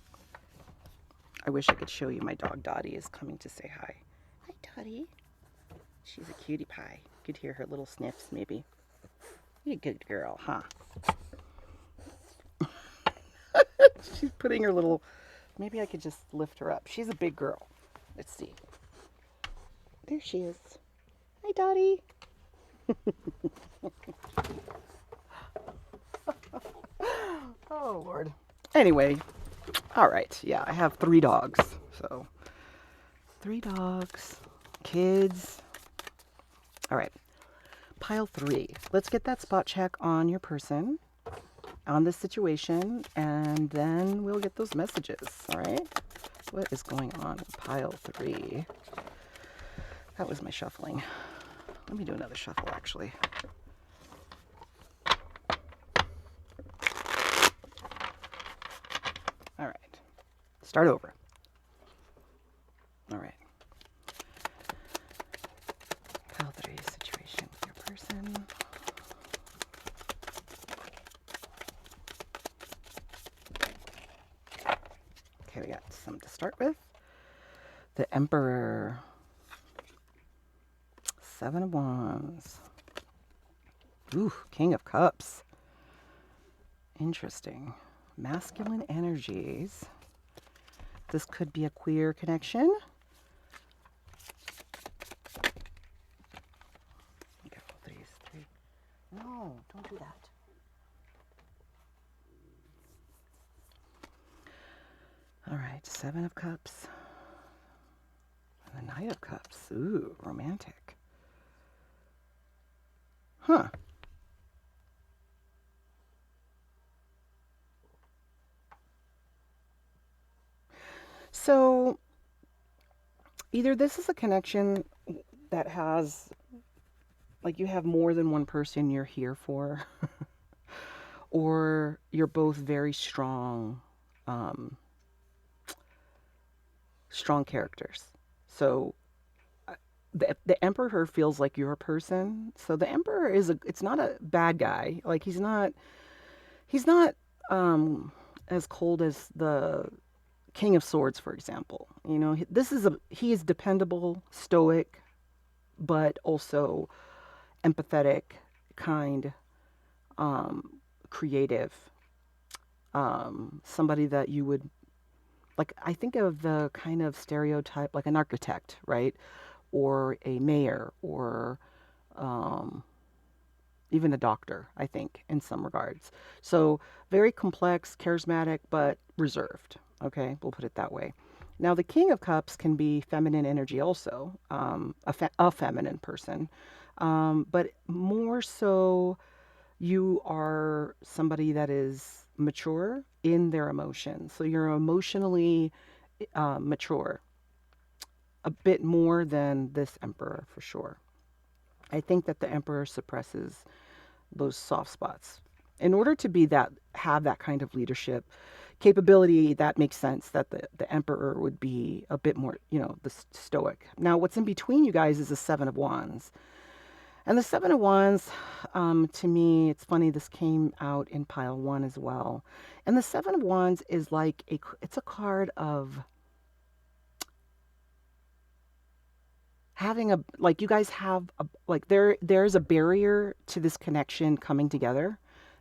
Speaker 1: I wish I could show you. My dog Dottie is coming to say hi. Hi, Dottie. She's a cutie pie. You could hear her little sniffs, maybe. You're a good girl, huh? She's putting her little... Maybe I could just lift her up. She's a big girl. Let's see. There she is. Hi, Dottie. Oh, Lord. Anyway, all right. Yeah, I have 3 dogs. So, 3 dogs, kids. All right. Pile 3. Let's get that spot check on your person, on this situation, and then we'll get those messages. All right. What is going on with pile 3? That was my shuffling. Let me do another shuffle, actually. All right. Start over. All right. Pile 3 situation with your person. Okay, we got some to start with. The Emperor. 7 of Wands. Ooh, King of Cups. Interesting. Masculine energies. This could be a queer connection. Go these 3. No, don't do that. All right, 7 of Cups. And the Knight of Cups. Ooh, romantic. Huh. So, either this is a connection that has, like, you have more than one person you're here for, or you're both very strong, strong characters. So, the Emperor feels like you're a person. So the Emperor it's not a bad guy. Like, he's not as cold as the King of Swords, for example. You know, he is dependable, stoic, but also empathetic, kind, creative. Somebody that you would, like, I think of the kind of stereotype, like an architect, right? Or a mayor, or even a doctor, I think, in some regards. So very complex, charismatic, but reserved. Okay, we'll put it that way. Now, the King of Cups can be feminine energy also, a feminine person. But more so, you are somebody that is mature in their emotions. So you're emotionally mature, a bit more than this Emperor, for sure. I think that the Emperor suppresses those soft spots. In order to be that, have that kind of leadership capability, that makes sense that the emperor would be a bit more, the stoic. Now, what's in between you guys is the Seven of Wands. And the Seven of Wands, to me, it's funny, this came out in pile one as well. And the Seven of Wands is like it's a card of having a, like, you guys have a, like, there's a barrier to this connection coming together.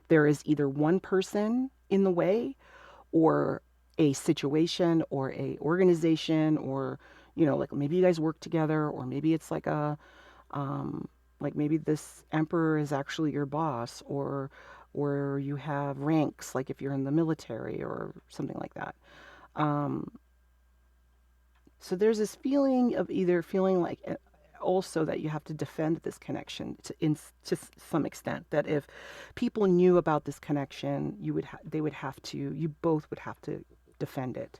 Speaker 1: There is either one person in the way, or a situation, or a organization, or like maybe you guys work together, or maybe it's like a like maybe this emperor is actually your boss, or you have ranks, like if you're in the military or something like that. um so there's this feeling of either feeling like, also that you have to defend this connection to some extent, that if people knew about this connection, they would have to, you both would have to defend it.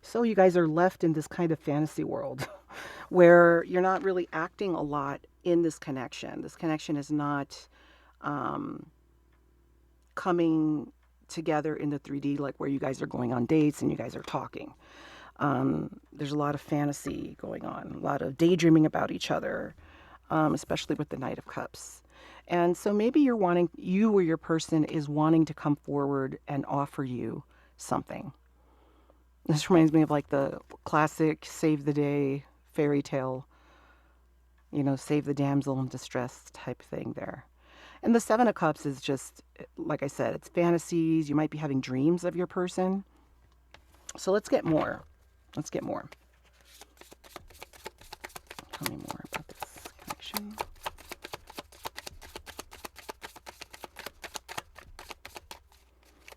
Speaker 1: So you guys are left in this kind of fantasy world where you're not really acting a lot in this connection. This connection is not um, coming together in the 3D, like where you guys are going on dates and you guys are talking. There's a lot of fantasy going on, a lot of daydreaming about each other, especially with the Knight of Cups. And so maybe you or your person is wanting to come forward and offer you something. This reminds me of like the classic save the day fairy tale, save the damsel in distress type thing there. And the Seven of Cups is just, like I said, it's fantasies. You might be having dreams of your person. So let's get more. Let's get more. Tell me more about this connection.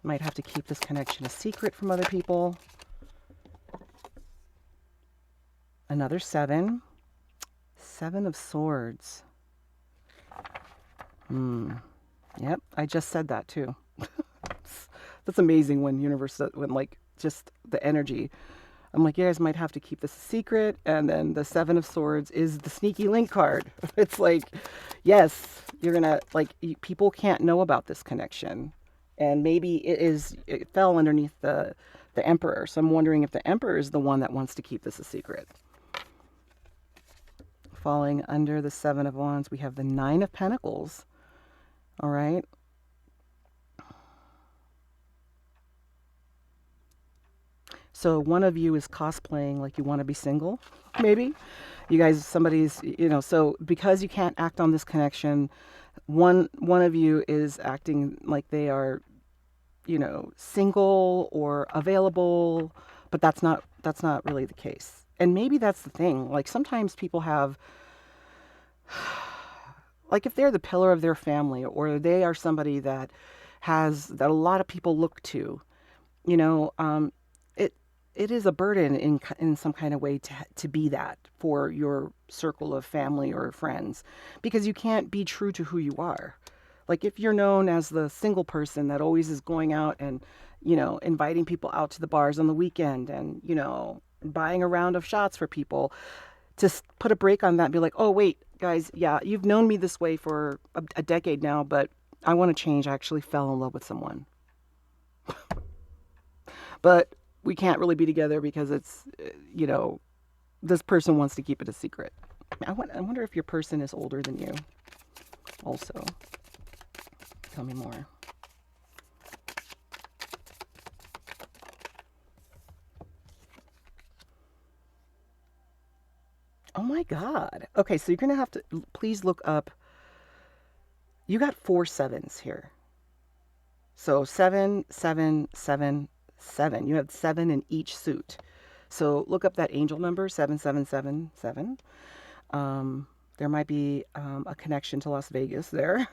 Speaker 1: Might have to keep this connection a secret from other people. Another seven. Seven of Swords. Yep, I just said that too. That's amazing when when like just the energy. I'm like, you guys might have to keep this a secret. And then the Seven of Swords is the sneaky link card. It's like, yes, you're going to, like, people can't know about this connection. And maybe it fell underneath the Emperor. So I'm wondering if the Emperor is the one that wants to keep this a secret. Falling under the Seven of Wands, we have the Nine of Pentacles. All right. So one of you is cosplaying like you want to be single, maybe. You guys, somebody's, so because you can't act on this connection, one of you is acting like they are, single or available, but that's not really the case. And maybe that's the thing. Like sometimes people have, like if they're the pillar of their family, or they are somebody that a lot of people look to, it is a burden in some kind of way to be that for your circle of family or friends, because you can't be true to who you are. Like if you're known as the single person that always is going out and, inviting people out to the bars on the weekend and, buying a round of shots for people, to put a break on that and be like, oh, wait, guys, yeah, you've known me this way for a decade now, but I want to change. I actually fell in love with someone. But we can't really be together because it's, this person wants to keep it a secret. I wonder if your person is older than you also. Tell me more. Oh my God. Okay, so you're going to have to please look up. You got 4 sevens here. So 7, 7, 7, 7. You have 7 in each suit. So look up that angel number, 7777. There might be a connection to Las Vegas there.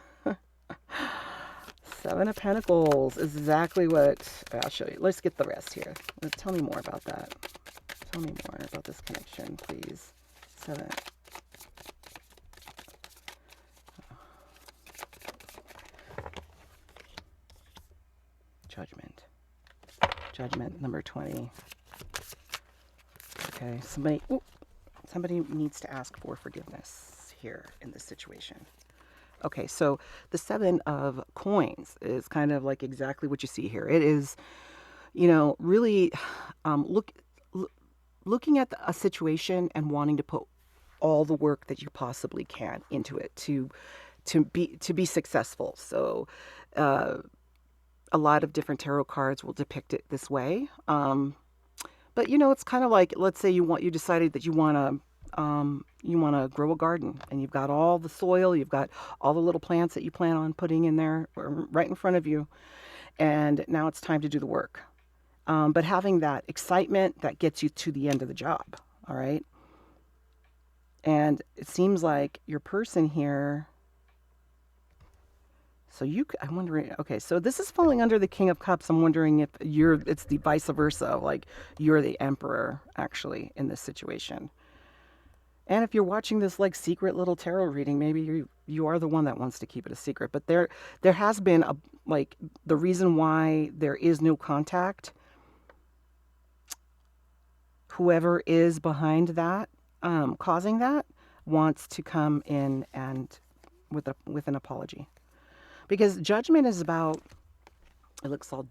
Speaker 1: 7 of Pentacles is exactly what I'll show you. Let's get the rest here. Tell me more about that. Tell me more about this connection, please. 7. Judgment number 20. Okay, somebody needs to ask for forgiveness here in this situation. Okay, so the seven of coins is kind of like exactly what you see here. It is, really look, loo- looking at a situation and wanting to put all the work that you possibly can into it to be successful. So, uh, a lot of different tarot cards will depict it this way. But it's kind of like, let's say you decided that you want to grow a garden, and you've got all the soil, you've got all the little plants that you plan on putting in there right in front of you, and now it's time to do the work. But having that excitement that gets you to the end of the job, all right? And it seems like your person here. So I'm wondering. Okay, so this is falling under the King of Cups. I'm wondering if it's the vice versa, like you're the Emperor actually in this situation. And if you're watching this like secret little tarot reading, maybe you are the one that wants to keep it a secret. But there has been like the reason why there is no contact. Whoever is behind that, causing that, wants to come in and with an apology, because judgment is about. It looks all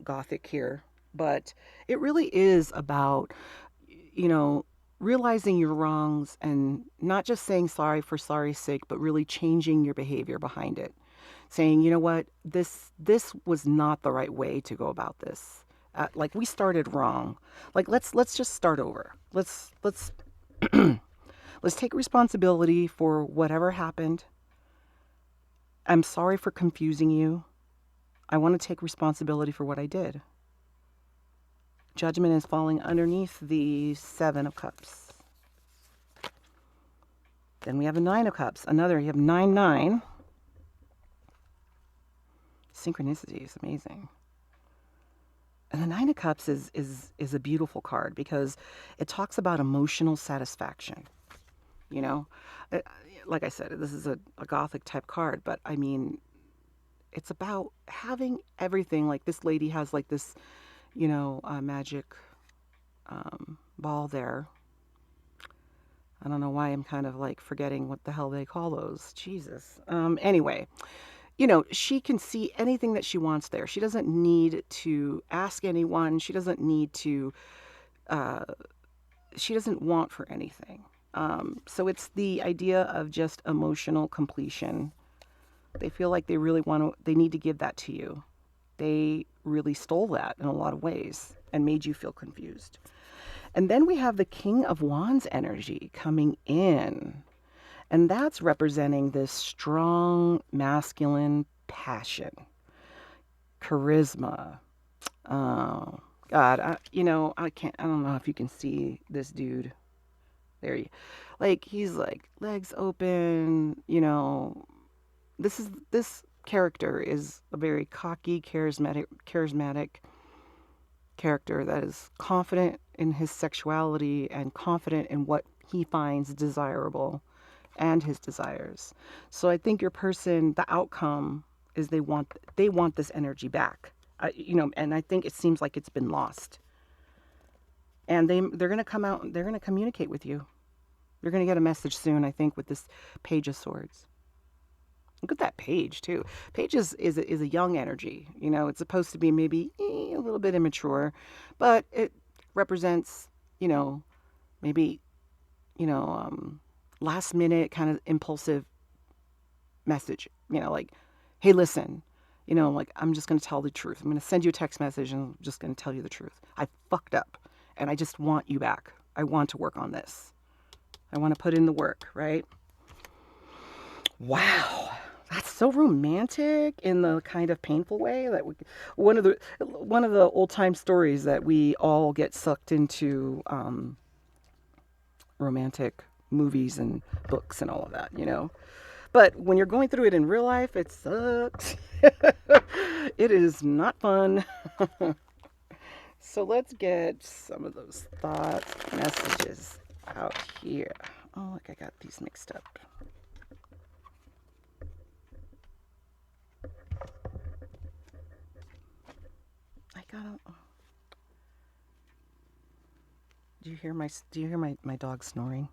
Speaker 1: gothic here, but it really is about you know, realizing your wrongs and not just saying sorry for sorry's sake, but really changing your behavior behind it. Saying, you know what, this was not the right way to go about this. Like we started wrong. Like let's just start over. Let's let's take responsibility for whatever happened. I'm sorry for confusing you. I want to take responsibility for what I did. Judgment is falling underneath the Seven of Cups. Then we have a Nine of Cups. You have 9, 9. Synchronicity is amazing. And the Nine of Cups is a beautiful card because it talks about emotional satisfaction. You know, Uh, like I said, this is a gothic type card, but I mean, it's about having everything. Like this lady has like this, magic ball there. I don't know why I'm kind of like forgetting what the hell they call those. Jesus. Anyway, she can see anything that she wants there. She doesn't need to ask anyone. Uh, she doesn't want for anything. So it's the idea of just emotional completion. They feel like they need to give that to you. They really stole that in a lot of ways and made you feel confused. And then we have the King of Wands energy coming in. And that's representing this strong masculine passion, charisma. Oh, God. I can't, I don't know if you can see this dude. There you, like, he's like legs open, this character is a very cocky, charismatic character that is confident in his sexuality and confident in what he finds desirable and his desires. So I think your person, the outcome is they want this energy back. And I think it seems like it's been lost. And they're going to come out, they're going to communicate with you. You're going to get a message soon, I think, with this Page of Swords. Look at that page too. Page is a young energy. It's supposed to be maybe a little bit immature, but it represents, maybe, you know, um, last minute kind of impulsive message. Like, hey, listen, like I'm just going to tell the truth. I'm going to send you a text message and I'm just going to tell you the truth. I fucked up and I just want you back. I want to work on this. I want to put in the work, right? Wow. That's so romantic in the kind of painful way that one of the old time stories that we all get sucked into romantic movies and books and all of that. But when you're going through it in real life, it sucks. It is not fun. So let's get some of those thoughts, messages out here. Oh, look, I got these mixed up. I got them. Do you hear my dog snoring?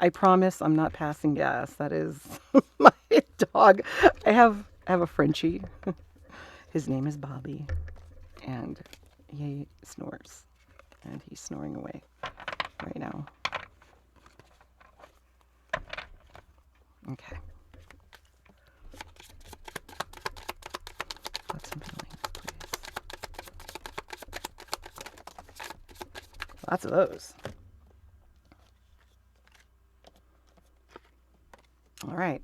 Speaker 1: I promise I'm not passing gas. That is my dog. I have a Frenchie. His name is Bobby, and he snores, and he's snoring away right now. Okay. Thoughts and feelings, please. Lots of those. All right.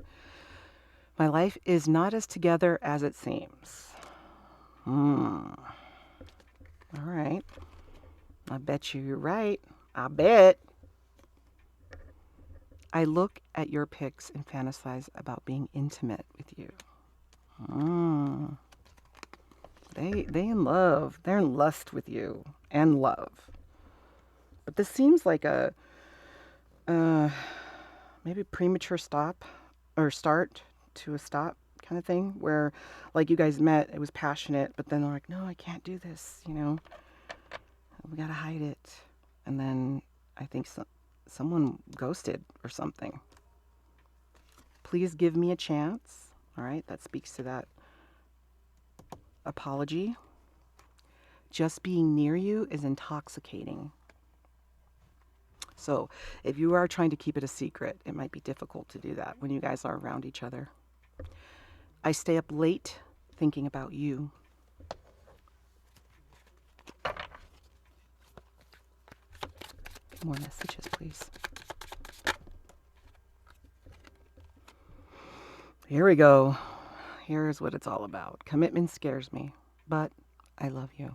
Speaker 1: My life is not as together as it seems. All right. I bet you're right. I bet. I look at your pics and fantasize about being intimate with you. They in love. They're in lust with you and love. But this seems like a maybe premature stop or start to a stop kind of thing where like you guys met, it was passionate, but then they're like, no, I can't do this, we gotta hide it. And then I think someone ghosted or something. Please give me a chance. All right, that speaks to that apology. Just being near you is intoxicating. So if you are trying to keep it a secret, it might be difficult to do that when you guys are around each other. I stay up late thinking about you. More messages, please. Here we go. Here's what it's all about. Commitment scares me, but I love you.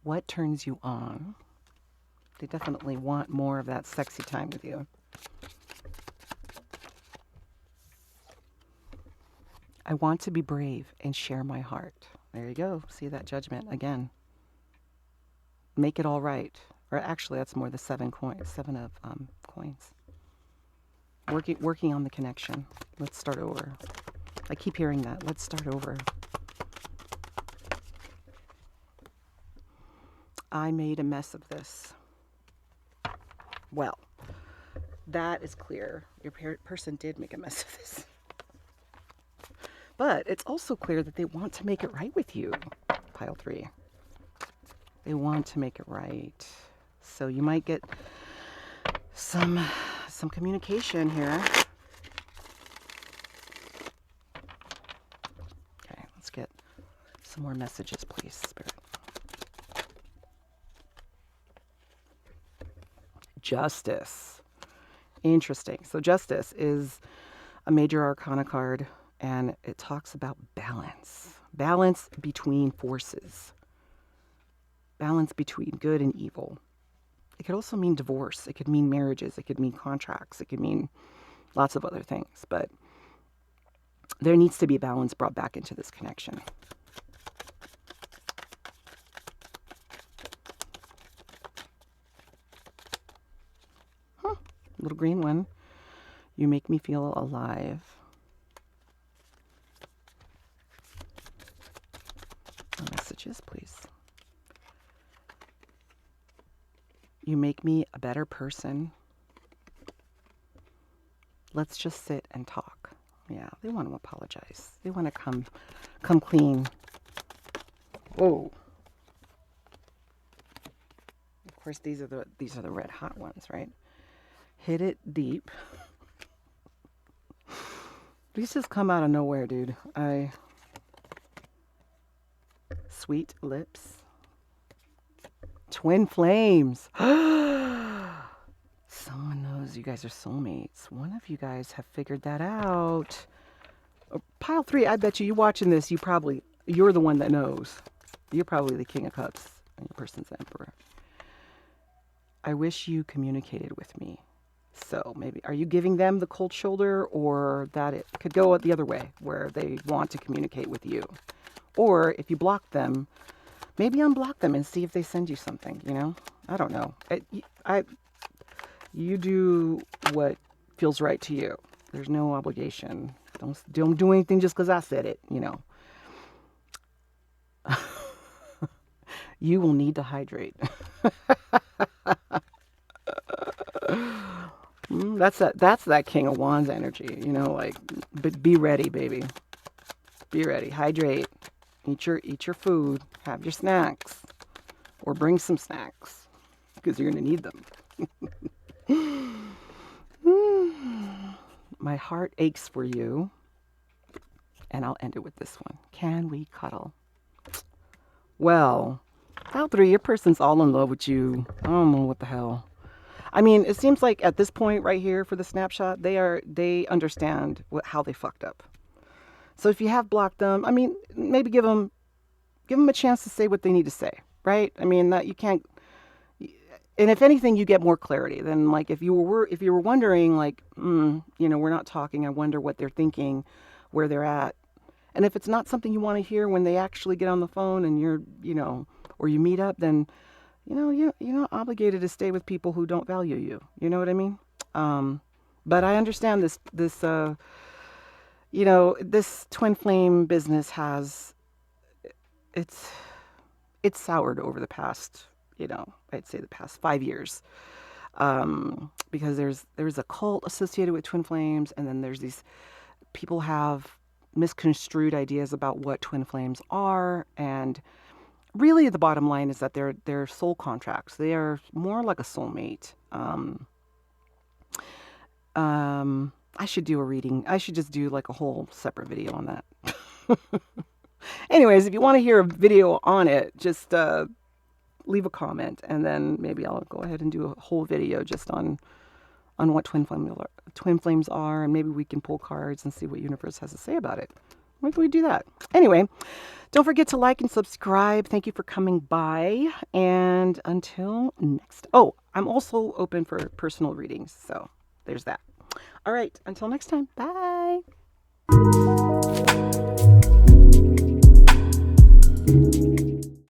Speaker 1: What turns you on? They definitely want more of that sexy time with you. I want to be brave and share my heart. There you go. See that judgment again. Make it all right. Or actually, that's more the seven of coins. Working on the connection. Let's start over. I keep hearing that. Let's start over. I made a mess of this. Well, that is clear. Your person did make a mess of this. But it's also clear that they want to make it right with you, pile 3. They want to make it right. So you might get some communication here. Okay, let's get some more messages, please, Spirit. Justice. Interesting. So Justice is a major arcana card, and it talks about balance. Balance between forces. Balance between good and evil. It could also mean divorce. It could mean marriages. It could mean contracts. It could mean lots of other things. But there needs to be balance brought back into this connection. Little green one. You make me feel alive. Messages, please. You make me a better person. Let's just sit and talk. Yeah, they want to apologize. They want to come clean. Whoa. Of course, these are the red hot ones, right? Hit it deep. These just come out of nowhere, dude. Sweet lips. Twin flames. Someone knows you guys are soulmates. One of you guys have figured that out. Pile 3, I bet you watching this, you're the one that knows. You're probably the King of Cups and your person's the Emperor. I wish you communicated with me. So maybe, are you giving them the cold shoulder, or that it could go the other way where they want to communicate with you? Or if you block them, maybe unblock them and see if they send you something, I don't know. You do what feels right to you. There's no obligation. Don't do anything just because I said it, You will need to hydrate. That's that King of Wands energy, you know, like, but be ready, baby. Be ready. Hydrate. Eat your food. Have your snacks. Or bring some snacks. Because you're gonna need them. My heart aches for you. And I'll end it with this one. Can we cuddle? Well, Val 3, your person's all in love with you. I don't know what the hell. I mean, it seems like at this point right here for the snapshot, they understand how they fucked up. So if you have blocked them, I mean, maybe give them a chance to say what they need to say, right? I mean, that you can't. And if anything, you get more clarity. Then, like, if you were wondering, like, we're not talking. I wonder what they're thinking, where they're at. And if it's not something you want to hear when they actually get on the phone and or you meet up, then, you're not obligated to stay with people who don't value you. You know what I mean? But I understand this twin flame business it's, it's soured over the past, I'd say the past 5 years. Because there's a cult associated with twin flames, and then there's these people have misconstrued ideas about what twin flames are, and really the bottom line is that they're soul contracts. They are more like a soulmate. I should do a reading. I should just do like a whole separate video on that. Anyways, if you want to hear a video on it, just leave a comment, and then maybe I'll go ahead and do a whole video just on what twin flames are, and maybe we can pull cards and see what universe has to say about it. Maybe we do that. Anyway, don't forget to like and subscribe. Thank you for coming by, and until next. Oh, I'm also open for personal readings, so there's that. All right, until next time. Bye.